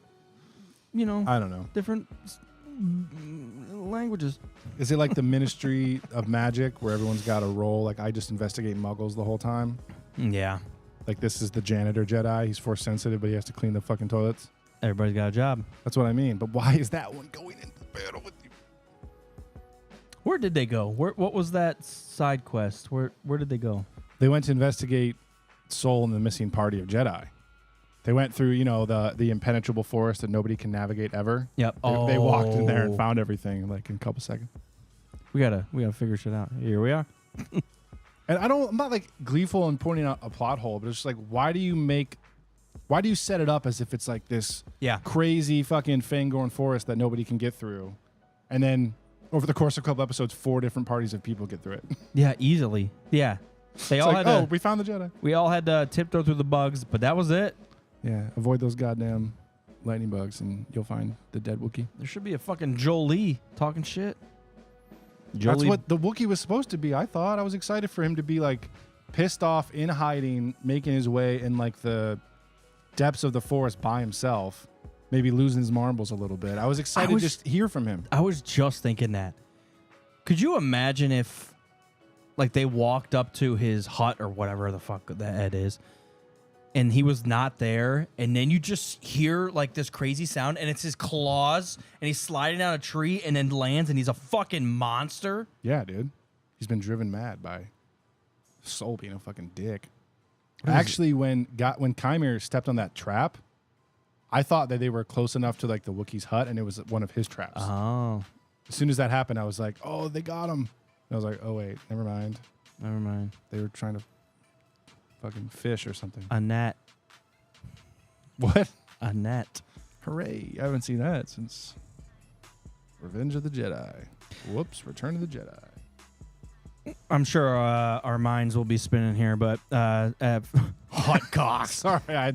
I don't know. different languages. Is it like the Ministry of Magic where everyone's got a role? Like I just investigate muggles the whole time. Yeah. Like this is the janitor Jedi. He's force sensitive, but he has to clean the fucking toilets. Everybody's got a job. That's what I mean. But why is that one going into the battle with you? Where did they go? What was that side quest? Where did they go? They went to investigate Soul and the missing party of Jedi. They went through, the impenetrable forest that nobody can navigate ever. Yep. They walked in there and found everything like in a couple seconds. We gotta figure shit out. Here we are. And I'm not like gleeful in pointing out a plot hole, but it's just like, why do you set it up as if it's like this crazy fucking Fangorn forest that nobody can get through? And then over the course of a couple episodes, 4 different parties of people get through it. Yeah, easily. Yeah. They It's all like, had we found the Jedi. we all had to tiptoe through the bugs, but that was it. Yeah, avoid those goddamn lightning bugs and you'll find the dead Wookiee. There should be a fucking Jolie talking shit. That's what the Wookiee was supposed to be, I thought. I was excited for him to be like pissed off in hiding, making his way in like the depths of the forest by himself, maybe losing his marbles a little bit. I was excited to just hear from him. I was just thinking that. Could you imagine if like they walked up to his hut or whatever the fuck that is, and he was not there, and then you just hear like this crazy sound, and it's his claws, and he's sliding down a tree, and then lands, and he's a fucking monster. Yeah, dude. He's been driven mad by Soul being a fucking dick. Actually, when Chimera stepped on that trap, I thought that they were close enough to like the Wookiee's hut, and it was one of his traps. Oh. As soon as that happened, I was like, oh, they got him. And I was like, oh, wait, never mind. Never mind. They were trying to fucking fish or something. A net. What? A net. Hooray. I haven't seen that since Revenge of the Jedi. Whoops, Return of the Jedi. I'm sure our minds will be spinning here, but hot cock. Sorry, I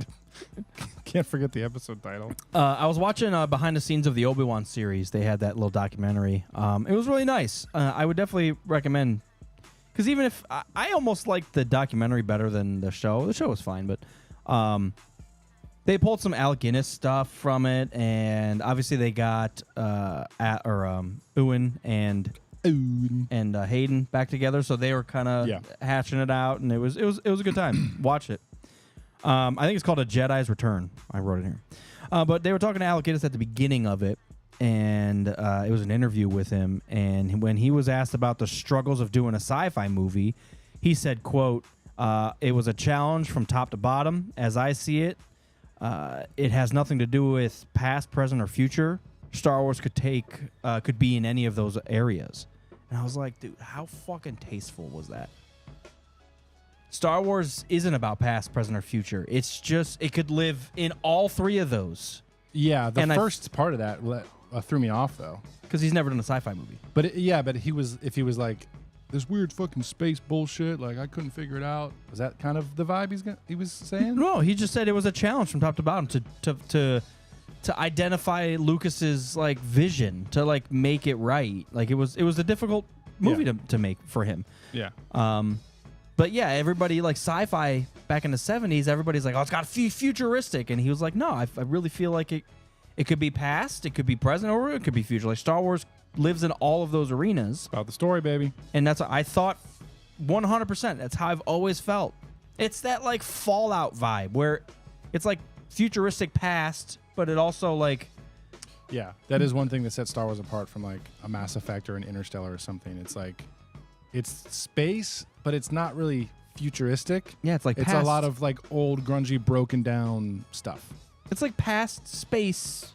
can't forget the episode title. I was watching behind the scenes of the Obi-Wan series. They had that little documentary. It was really nice. I would definitely recommend, because even if I almost liked the documentary better than the show was fine, but they pulled some Alec Guinness stuff from it, and obviously they got Ewan and Hayden back together, so they were kind of hatching it out, and it was a good time. Watch it. I think it's called A Jedi's Return. I wrote it here. But they were talking to Alec Guinness at the beginning of it, and it was an interview with him. And when he was asked about the struggles of doing a sci-fi movie, he said, quote, it was a challenge from top to bottom. As I see it, it has nothing to do with past, present, or future. Star Wars could be in any of those areas. And I was like, dude, how fucking tasteful was that? Star Wars isn't about past, present, or future. It's just, it could live in all 3 of those. Yeah, the first part of that threw me off, though. Because he's never done a sci-fi movie. But if he was like, this weird fucking space bullshit, like I couldn't figure it out. Was that kind of the vibe he was saying? No, he just said it was a challenge from top to bottom to identify Lucas's like vision, to like make it right. Like it was a difficult movie to make for him. Yeah. But yeah, everybody like sci-fi back in the 70s, everybody's like, oh, it's got to be futuristic. And he was like, no, I really feel like it could be past, it could be present, or it could be future. Like Star Wars lives in all of those arenas. About the story, baby. And that's what I thought 100%. That's how I've always felt. It's that like Fallout vibe where it's like futuristic past, but it also like... Yeah, that is one thing that sets Star Wars apart from like a Mass Effect or an Interstellar or something. It's like, it's space, but it's not really futuristic. Yeah, it's like it's past. a lot of like old, grungy, broken down stuff. It's like past space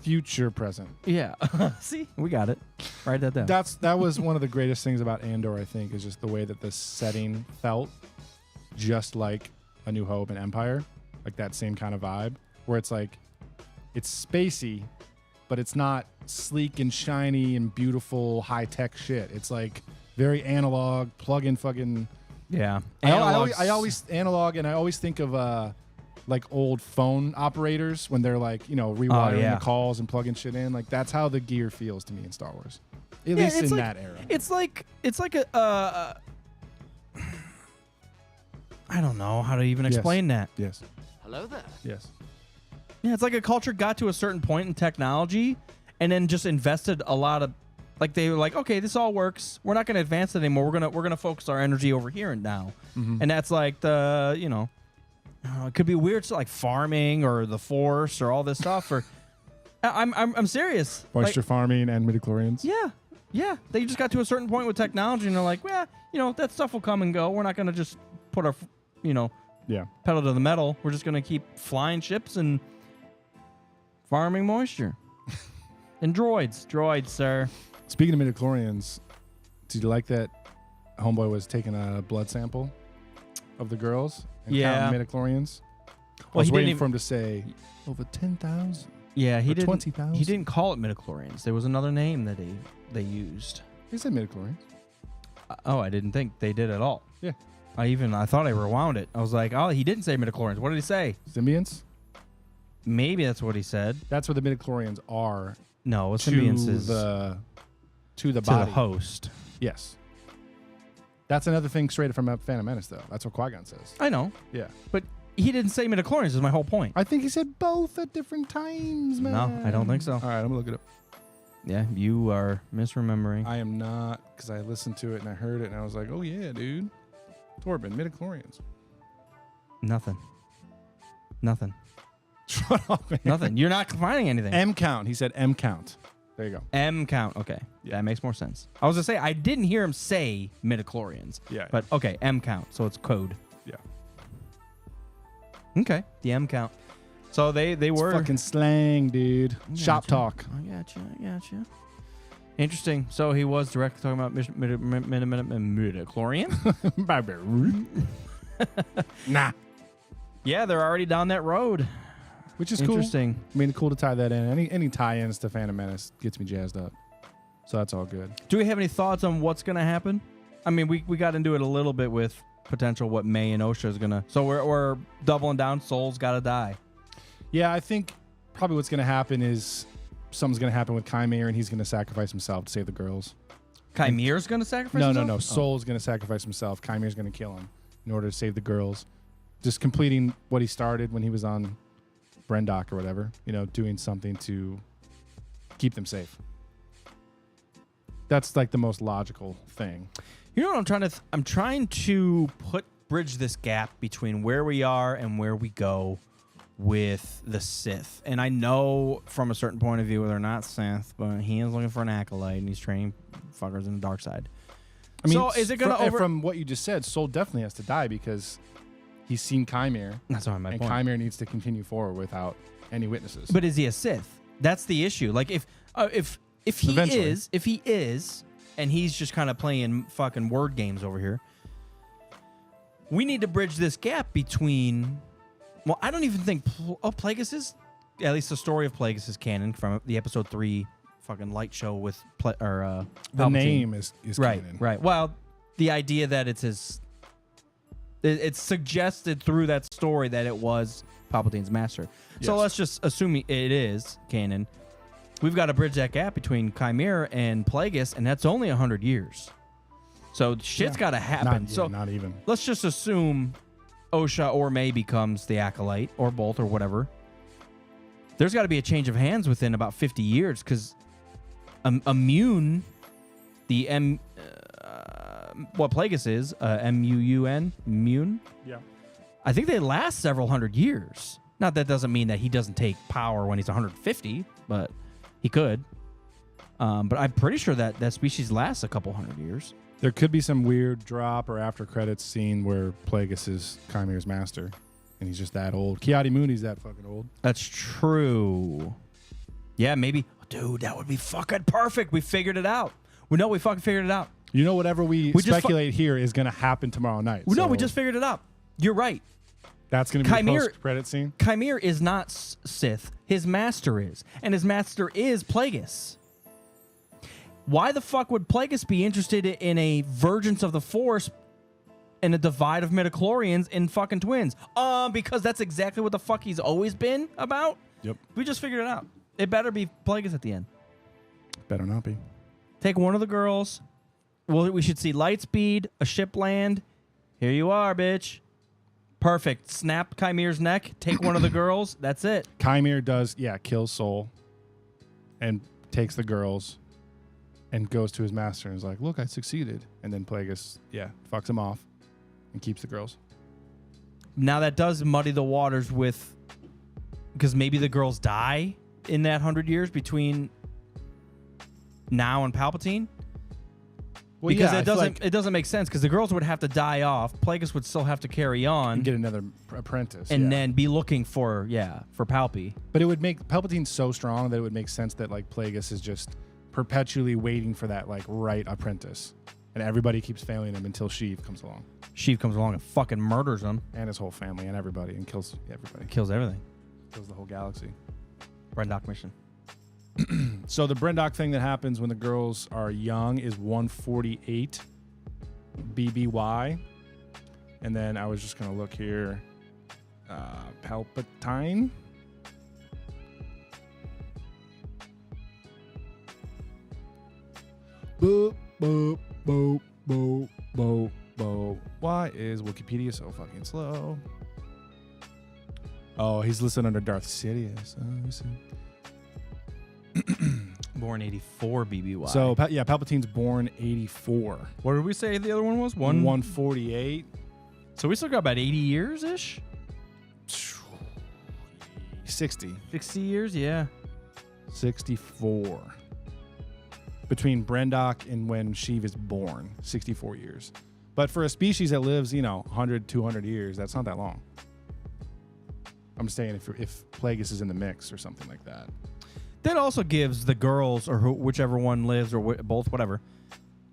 future present. Yeah. See, we got it. Write that down. That was one of the greatest things about Andor, I think, is just the way that the setting felt just like A New Hope and Empire, like that same kind of vibe, where it's like, it's spacey, but it's not sleek and shiny and beautiful high-tech shit. It's like very analog, plug-in fucking... Yeah. I always analog, and I always think of like old phone operators when they're like, rewiring the calls and plugging shit in. Like that's how the gear feels to me in Star Wars, at least in that era. It's like a I don't know how to even explain that. Yes. Hello there. Yes. Yeah, it's like a culture got to a certain point in technology and then just invested a lot of, like they were like, okay, this all works. We're not going to advance it anymore. We're gonna focus our energy over here and now. And that's like the it could be weird stuff like farming or the Force or all this stuff. Or I'm serious. Moisture farming and midichlorians. Yeah. They just got to a certain point with technology and they're like, well, that stuff will come and go. We're not going to just put our pedal to the metal. We're just going to keep flying ships and farming moisture. And droids, sir. Speaking of midichlorians, did you like that Homeboy was taking a blood sample of the girls and counting midichlorians? I was waiting for him to say over 10,000. Yeah, he didn't. 20,000. He didn't call it midichlorians. There was another name that they used. He said midichlorians. I didn't think they did at all. Yeah. I thought I rewound it. I was like, oh, he didn't say midichlorians. What did he say? Symbionts? Maybe that's what he said. That's what the midichlorians are. No, symbionts is to the body. the host. Yes. That's another thing straight from Phantom Menace, though. That's what Qui-Gon says. I know. Yeah. But he didn't say midichlorians is my whole point. I think he said both at different times, man. No, I don't think so. All right, I'm going to look it up. Yeah, you are misremembering. I am not, because I listened to it and I heard it and I was like, oh, yeah, dude. Torben, midichlorians. Nothing. Shut up, man. Nothing. You're not finding anything. M count. He said M count. There you go. M count. Okay. Yeah, that makes more sense. I was going to say, I didn't hear him say midichlorians. Yeah. But, okay, M count. So it's code. Yeah. Okay. The M count. So they were... fucking slang, dude. Shop talk. I got you. Interesting. So he was directly talking about midichlorian? Nah. Yeah, they're already down that road. Which is cool. Interesting. I mean, cool to tie that in. Any tie-ins to Phantom Menace gets me jazzed up. So that's all good. Do we have any thoughts on what's going to happen? I mean, we got into it a little bit with potential what May and Osha is going to... So we're doubling down. Soul's got to die. Yeah, I think probably what's going to happen is something's going to happen with Chimera, and he's going to sacrifice himself to save the girls. Chimere's going to sacrifice himself? No. Soul's going to sacrifice himself. Chimera's going to kill him in order to save the girls. Just completing what he started when he was on Brendock or whatever. Doing something to keep them safe. That's like the most logical thing. You know what I'm trying to... I'm trying to bridge this gap between where we are and where we go with the Sith. And I know from a certain point of view they're not Sith, but he is looking for an acolyte and he's training fuckers in the dark side. I mean, so is it going to from what you just said, Soul definitely has to die because he's seen Chimera. That's my point. And Chimera needs to continue forward without any witnesses. But is he a Sith? That's the issue. Like if he is and he's just kind of playing fucking word games over here, we need to bridge this gap between... Well, I don't even think Plagueis is, at least the story of Plagueis is canon from the episode 3 fucking light show with the Palpatine. name is right, canon. Right. Well, the idea that it's suggested through that story that it was Palpatine's master. Yes. So let's just assume it is canon. We've got to bridge that gap between Chimera and Plagueis, and that's only 100 years. So shit's got to happen. Not even. Let's just assume Osha or May becomes the Acolyte, or both, or whatever. There's got to be a change of hands within about 50 years, because Immune, what Plagueis is, M-U-U-N, Immune? Yeah. I think they last several hundred years. Not that doesn't mean that he doesn't take power when he's 150, but he could. But I'm pretty sure that species lasts a couple hundred years. There could be some weird drop or after credits scene where Plagueis is Chimera's master, and he's just that old. Ki-Adi Mudi's that fucking old. That's true. Yeah, maybe. Dude, that would be fucking perfect. We figured it out. We fucking figured it out. You know, whatever we speculate here is going to happen tomorrow night. No, we just figured it out. You're right. That's going to be the post-credit scene? Chimere is not Sith. His master is. And his master is Plagueis. Why the fuck would Plagueis be interested in a Vergence of the Force and a divide of midichlorians in fucking twins? Because that's exactly what the fuck he's always been about? Yep. We just figured it out. It better be Plagueis at the end. Better not be. Take one of the girls. Well, we should see Lightspeed, a ship land. Here you are, bitch. Perfect. Snap Chimere's neck. Take one of the girls. That's it. Chimere does, kills Soul and takes the girls and goes to his master and is like, look, I succeeded. And then Plagueis, fucks him off and keeps the girls. Now that does muddy the waters because maybe the girls die in that 100 years between now and Palpatine. Well, because it doesn't make sense because the girls would have to die off. Plagueis would still have to carry on and get another apprentice, and then be looking for Palpy. But it would make Palpatine so strong that it would make sense that like Plagueis is just perpetually waiting for that like right apprentice, and everybody keeps failing him until Sheev comes along. Sheev comes along and fucking murders him and his whole family and everybody and kills everybody. Kills everything. Kills the whole galaxy. Brendock mission. So the Brendock thing that happens when the girls are young is 148 BBY. And then I was just going to look here. Palpatine. Boop, boop, boop, boop, boop, boop. Why is Wikipedia so fucking slow? Oh, he's listed under Darth Sidious. Oh, I see. Born 84 BBY. So, Palpatine's born 84. What did we say the other one was? 148. So we still got about 80 years-ish? 60. 60 years, yeah. 64. Between Brendock and when Sheev is born, 64 years. But for a species that lives, 100, 200 years, that's not that long. I'm saying if Plagueis is in the mix or something like that. That also gives the girls, or whichever one lives, or both, whatever,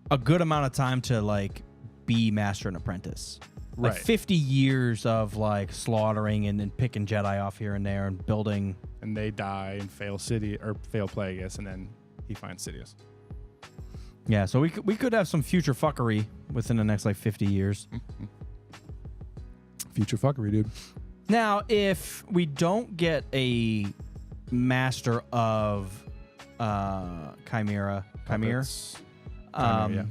a good amount of time to, like, be master and apprentice. Like, 50 years of, like, slaughtering and picking Jedi off here and there and building. And they die and fail Plagueis, and then he finds Sidious. Yeah, so we could have some future fuckery within the next, like, 50 years. Future fuckery, dude. Now, if we don't get a master of Chimere, yeah.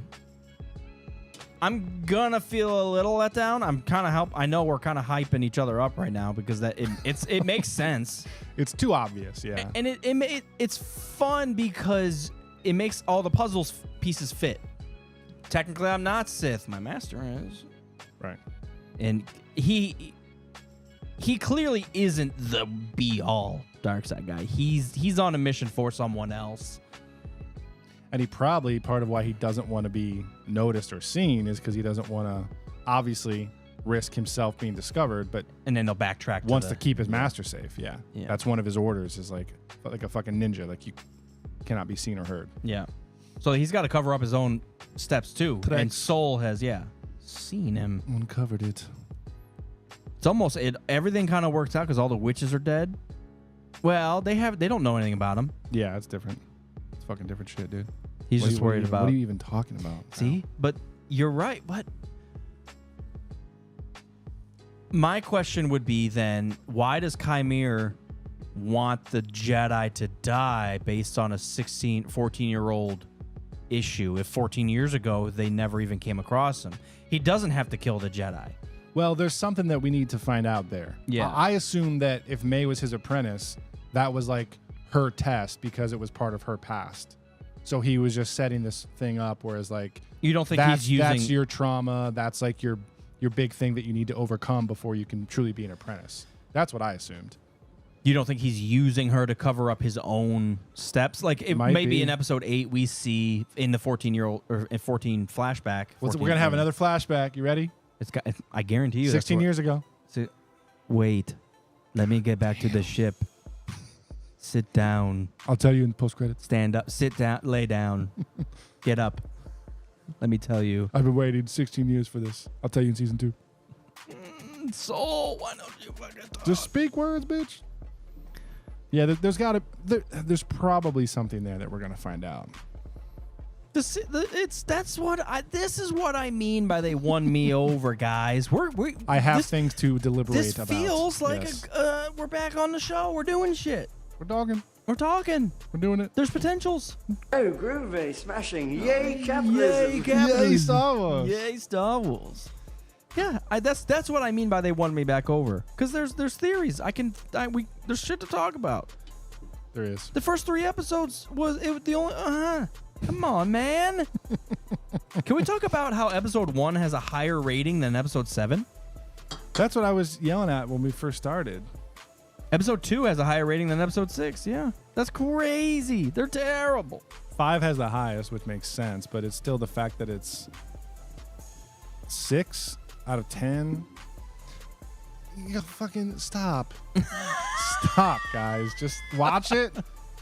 I'm gonna feel a little let down. I know we're kind of hyping each other up right now because it makes sense. It's too obvious, yeah. And it's fun because it makes all the puzzles pieces fit. Technically, I'm not Sith. My master is. Right. And he clearly isn't the be-all Darkseid guy. He's on a mission for someone else. And he probably, part of why he doesn't want to be noticed or seen is because he doesn't want to, obviously, risk himself being discovered, but... And then they'll backtrack wants to keep his master safe, yeah. That's one of his orders, is like a fucking ninja. Like, you cannot be seen or heard. Yeah. So he's got to cover up his own steps, too. And Soul has, seen him. Uncovered it. It's almost... everything kind of works out because all the witches are dead. Well, they don't know anything about him. Yeah, it's different. It's fucking different shit, dude. He's just worried about... What are you even talking about? See? But you're right. But my question would be then, why does Chimere want the Jedi to die based on a 14-year-old issue if 14 years ago they never even came across him? He doesn't have to kill the Jedi. Well, there's something that we need to find out there. Yeah. I assume that if May was his apprentice, that was like her test because it was part of her past. So he was just setting this thing up, whereas like you don't think he's using that's your trauma, that's like your big thing that you need to overcome before you can truly be an apprentice. That's what I assumed. You don't think he's using her to cover up his own steps? Like it maybe in episode 8 we see in the 14-year-old or 14 flashback. We're gonna have another flashback. You ready? I guarantee you. 16 years ago. Wait, let me get back to the ship. Sit down. I'll tell you in post credits. Stand up. Sit down. Lay down. Get up. Let me tell you. I've been waiting 16 years for this. I'll tell you in season 2. So why don't you fucking talk? Just speak words, bitch. Yeah, there's probably something there that we're gonna find out. This is what I mean by they won me over, guys. I have things to deliberate this about. This feels like yes. we're back on the show. We're doing shit. We're talking. We're talking. We're doing it. There's potentials. Oh, groovy, smashing, yay capitalism. Yay capitalism. Yay Star Wars. Yay Star Wars. Yeah, that's what I mean by they won me back over. Because there's theories. There's shit to talk about. There is. The first 3 episodes was the only. Come on, man. Can we talk about how episode 1 has a higher rating than episode 7? That's what I was yelling at when we first started. Episode 2 has a higher rating than episode 6. Yeah, that's crazy. They're terrible. 5 has the highest, which makes sense, but it's still the fact that it's 6 out of 10. You gotta fucking stop. Stop, guys. Just watch it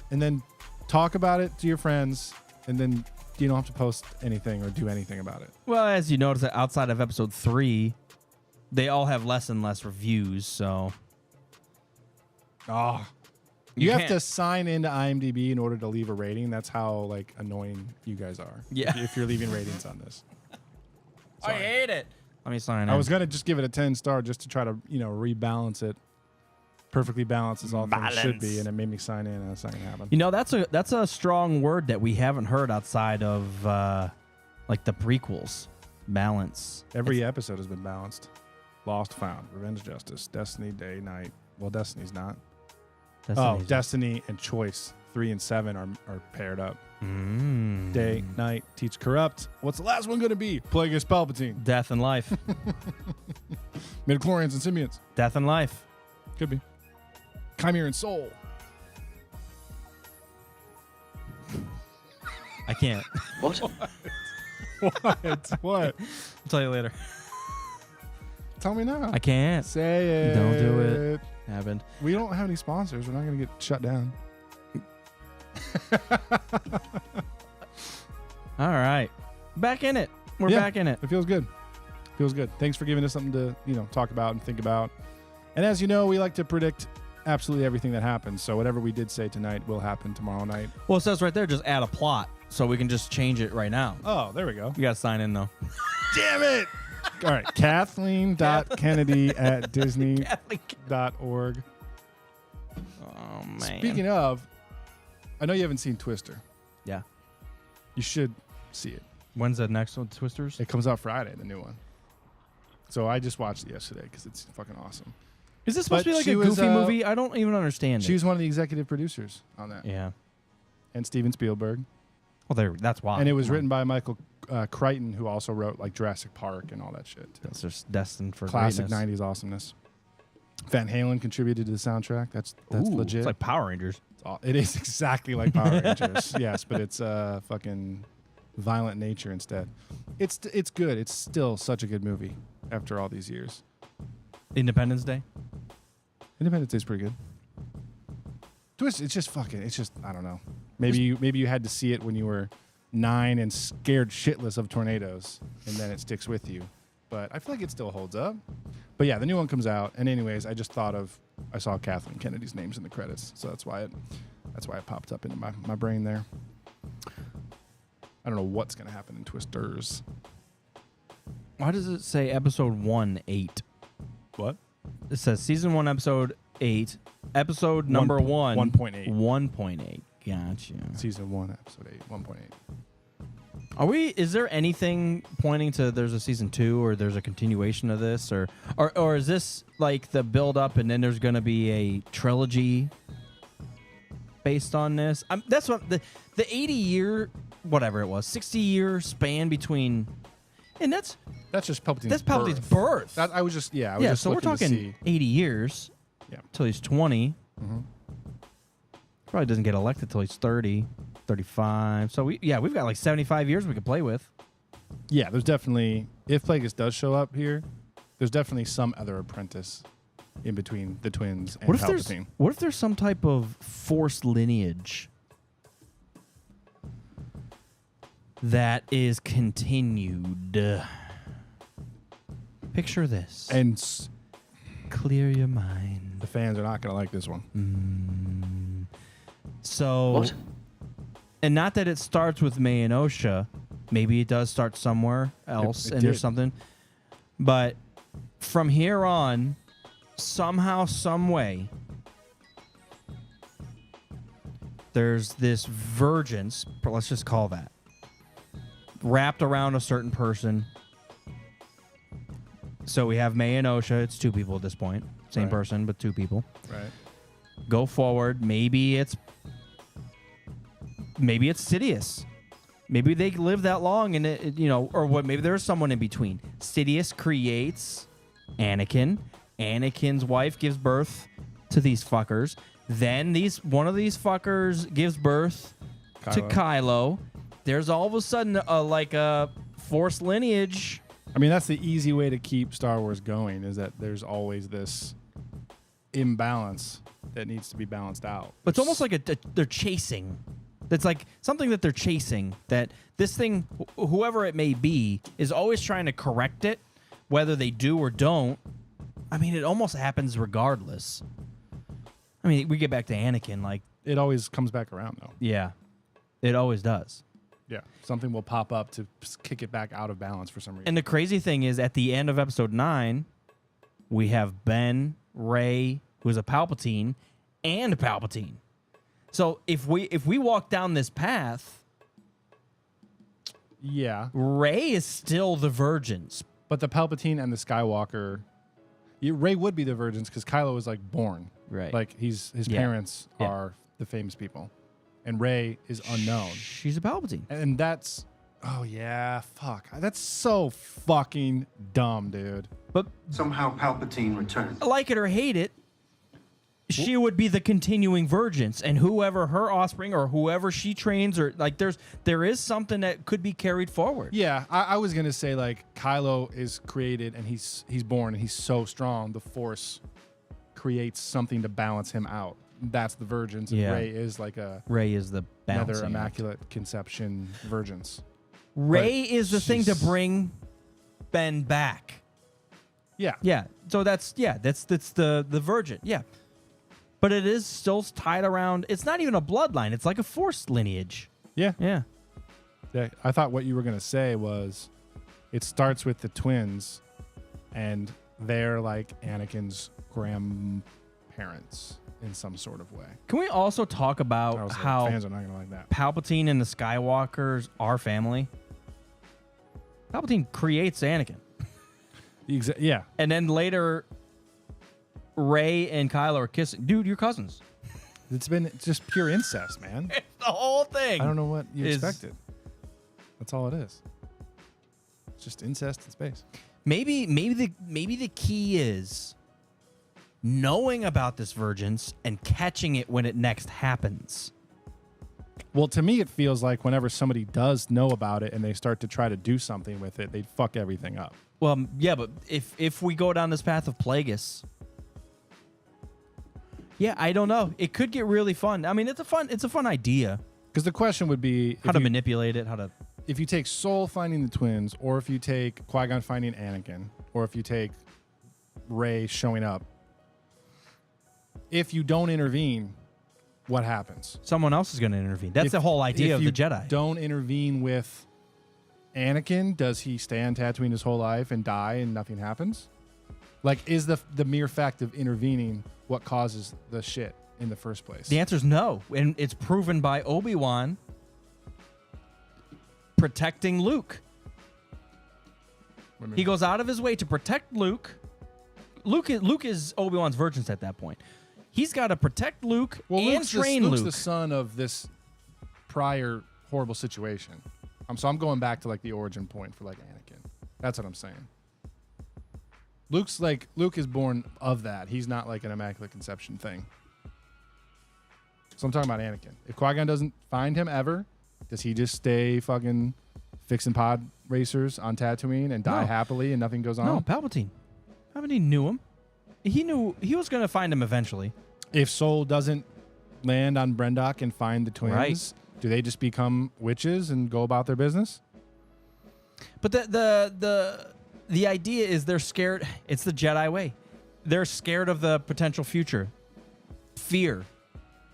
and then talk about it to your friends, and then you don't have to post anything or do anything about it. Well, as you notice, outside of episode 3, they all have less and less reviews, so... Oh. You have can't- to sign into IMDb in order to leave a rating. That's how like annoying you guys are. Yeah. If you're leaving ratings on this. I hate it. Let me sign in. I was gonna just give it a 10-star just to try to, rebalance it. Perfectly balanced as all things should be, and it made me sign in, and it's not gonna happen. You know, that's a strong word that we haven't heard outside of like the prequels. Balance. Every episode has been balanced. Lost, Found, Revenge, Justice, Destiny, Day, Night. Well, Destiny's not. Destiny's Destiny and Choice 3 and 7 are paired up. Day, Night, Teach, Corrupt. What's the last one gonna be? Plagueis, Palpatine. Death and life. Midichlorians and Symbionts. Death and life. Could be. Chimera and Soul. I can't. What? What? I'll tell you later. Tell me now. I can't. Say it. Don't do it. Happened. We don't have any sponsors. We're not going to get shut down. All right. Back in it. We're Yeah, back in it. It feels good. Feels good. Thanks for giving us something to, talk about and think about. And as you know, we like to predict absolutely everything that happens. So whatever we did say tonight will happen tomorrow night. Well, it says right there, just add a plot. So we can just change it right now. Oh, there we go. You got to sign in, though. Damn it. All right. Kathleen.kennedy@disney.org. Oh, man. Speaking of, I know you haven't seen Twister. Yeah. You should see it. When's the next one, Twisters? It comes out Friday, the new one. So I just watched it yesterday because it's fucking awesome. Is this supposed But to be like she a was, goofy movie? I don't even understand She it. was one of the executive producers on that. Yeah. And Steven Spielberg. Well, that's why. And it was written by Michael Crichton, who also wrote like Jurassic Park and all that shit. Too. That's just destined for Classic greatness. 90s awesomeness. Van Halen contributed to the soundtrack. That's Ooh, legit. It's like Power Rangers. It is exactly like Power Rangers. Yes, but it's fucking violent nature instead. It's good. It's still such a good movie after all these years. Independence Day. Independence Day's pretty good. Twist. It's just I don't know. Maybe you had to see it when you were 9 and scared shitless of tornadoes, and then it sticks with you. But I feel like it still holds up. But yeah, the new one comes out, and anyways, I saw Kathleen Kennedy's names in the credits, so that's why it popped up into my brain there. I don't know what's gonna happen in Twisters. Why does it say episode 1-8? What? It says season 1, episode 8, episode number 1. 1.8. 1.8. Gotcha. Season 1, episode 8, 1.8. Is there anything pointing to there's a season 2 or there's a continuation of this or is this like the build up and then there's going to be a trilogy based on this? That's what the 80-year, whatever it was, 60-year span between, and that's just Palpatine's That's Palpatine's birth. So we're talking 80 years. Yeah. Till he's 20. Mm-hmm. Probably doesn't get elected till he's 30, 35. So we've got like 75 years we could play with. Yeah, there's definitely, if Plagueis does show up here, there's definitely some other apprentice in between the twins and What if Palpatine. there's some type of Force lineage that is continued? Picture this. And Clear your mind. the fans are not going to like this one. So, What? and not that it starts with May and Osha. Maybe it does start somewhere else, It and there's did. something. But from here on, somehow, some way, there's this vergence. Let's just call that wrapped around a certain person. So we have May and Osha. It's 2 people at this point. Same Right. person, but 2 people. Right. Go forward. Maybe it's Sidious. Maybe they live that long, and or what? Maybe there's someone in between. Sidious creates Anakin. Anakin's wife gives birth to these fuckers. Then one of these fuckers gives birth to Kylo. There's all of a sudden a Force lineage. I mean, that's the easy way to keep Star Wars going, is that there's always this imbalance that needs to be balanced out. But it's almost like they're chasing. That's like something that they're chasing. That this thing, whoever it may be, is always trying to correct it, whether they do or don't. I mean, it almost happens regardless. I mean, we get back to Anakin, like, It always comes back around, though. yeah, it always does. Yeah. Something will pop up to kick it back out of balance for some reason. And the crazy thing is, at the end of episode 9, we have Ben, Rey, who's a Palpatine, and Palpatine. So if we walk down this path, yeah. Rey is still the virgins. But the Palpatine and the Skywalker, Rey would be the virgins because Kylo was like born. Right. Like his Yeah. parents Yeah. are the famous people. And Rey is unknown. She's a Palpatine. And that's, oh yeah, fuck. That's so fucking dumb, dude. But Somehow Palpatine returned. like it or hate it, she would be the continuing virgins, and whoever her offspring or whoever she trains, or like there is something that could be carried forward. Yeah, I was gonna say like Kylo is created and he's born and he's so strong. The Force creates something to balance him out. That's the virgins. And Yeah. Rey is like Rey is the another balancing act. immaculate conception virgins. Rey But is the thing to she's- bring Ben back. Yeah. Yeah. So that's the virgin. Yeah. But it is still tied around. It's not even a bloodline. It's like a Force lineage. Yeah. Yeah. Yeah. I thought what you were gonna say was, it starts with the twins, and they're like Anakin's grandparents in some sort of way. Can we also talk I about was like, how fans are not gonna like that. Palpatine and the Skywalkers are family? Palpatine creates Anakin. Yeah. And then later, Rey and Kylo are kissing. Dude, you're cousins. It's been just pure incest, man. The whole thing. I don't know what you is- expected. That's all it is. It's just incest in space. Maybe the key is knowing about this virgins and catching it when it next happens. Well, to me, it feels like whenever somebody does know about it and they start to try to do something with it, they fuck everything up. Well, yeah, but if we go down this path of Plagueis, yeah, I don't know. It could get really fun. I mean, it's a fun idea. Because the question would be How to manipulate it, how to... if you take Soul finding the twins, or if you take Qui-Gon finding Anakin, or if you take Rey showing up, if you don't intervene, what happens? Someone else is going to intervene. That's If- the whole idea if of you the Jedi. Don't intervene with Anakin. Does he stay on Tatooine his whole life and die and nothing happens? Like, is the mere fact of intervening what causes the shit in the first place? The answer is no. And it's proven by Obi-Wan protecting Luke. He goes out of his way to protect Luke. Luke is Obi-Wan's virgins at that point. He's got to protect Luke and train Luke's Luke. the son of this prior horrible situation. So I'm going back to like the origin point for like Anakin. That's what I'm saying. Luke is born of that. He's not like an immaculate conception thing. So I'm talking about Anakin. If Qui-Gon doesn't find him ever, does he just stay fucking fixing pod racers on Tatooine and die No. happily and nothing goes on? No, Palpatine. Palpatine knew him. he knew he was going to find him eventually. If Soul doesn't land on Brendock and find the twins, do they just become witches and go about their business? But the idea is they're scared. It's the Jedi way. They're scared of the potential future. Fear.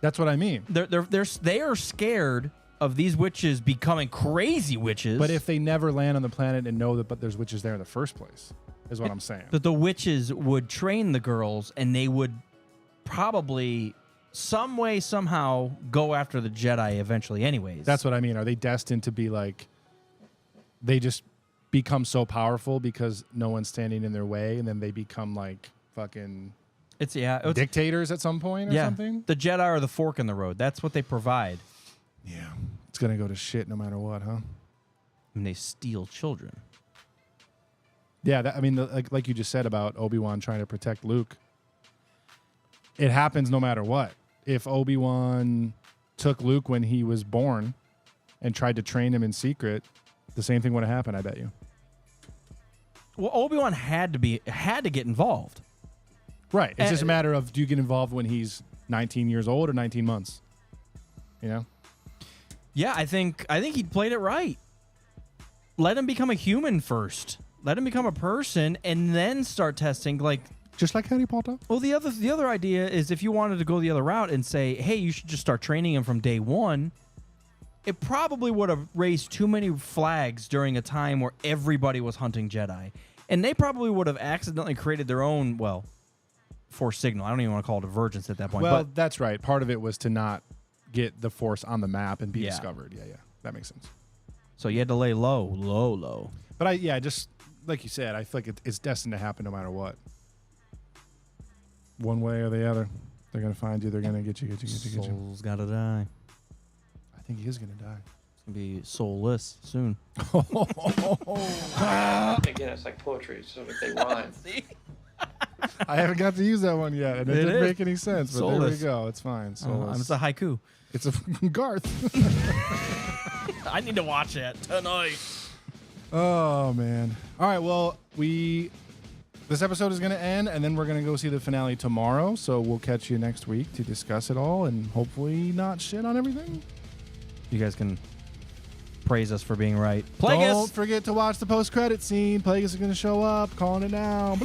That's what I mean. They are scared of these witches becoming crazy witches. But if they never land on the planet and know that, but there's witches there in the first place, is what I'm saying. That the witches would train the girls, and they would probably some way, somehow go after the Jedi eventually anyways. That's what I mean. Are they destined to be like, they just become so powerful because no one's standing in their way, and then they become like fucking it's dictators at some point or something? The Jedi are the fork in the road. That's what they provide. Yeah. It's going to go to shit no matter what, huh? And they steal children. Yeah, I mean, like you just said about Obi-Wan trying to protect Luke, it happens no matter what. If Obi-Wan took Luke when he was born and tried to train him in secret, the same thing would have happened, I bet you. Well, Obi-Wan had to get involved. Right. It's just a matter of, do you get involved when he's 19 years old or 19 months? You know? Yeah, I think he played it right. Let him become a human first. Let him become a person, and then start testing. Like, just like Harry Potter. Well, the other idea is if you wanted to go the other route and say, hey, you should just start training him from day one, it probably would have raised too many flags during a time where everybody was hunting Jedi, and they probably would have accidentally created their own Force signal. I don't even want to call it a divergence at that point. Well, but that's right. Part of it was to not get the Force on the map and be discovered. Yeah, that makes sense. So you had to lay low. But just like you said, I feel like it's destined to happen no matter what. One way or the other, they're gonna find you. They're gonna get you. Soul's gotta die. I think he is gonna die. It's gonna be soulless soon. Again, it's like poetry, so if they rhyme. I haven't got to use that one yet, and it didn't make any sense. But soulless. there we go. It's fine. It's a haiku. It's a Garth. I need to watch it tonight. Oh man! All right. Well, this episode is going to end, and then we're going to go see the finale tomorrow. So we'll catch you next week to discuss it all, and hopefully not shit on everything. You guys can praise us for being right. Plagueis! Don't forget to watch the post-credit scene. Plagueis is going to show up. Calling it now.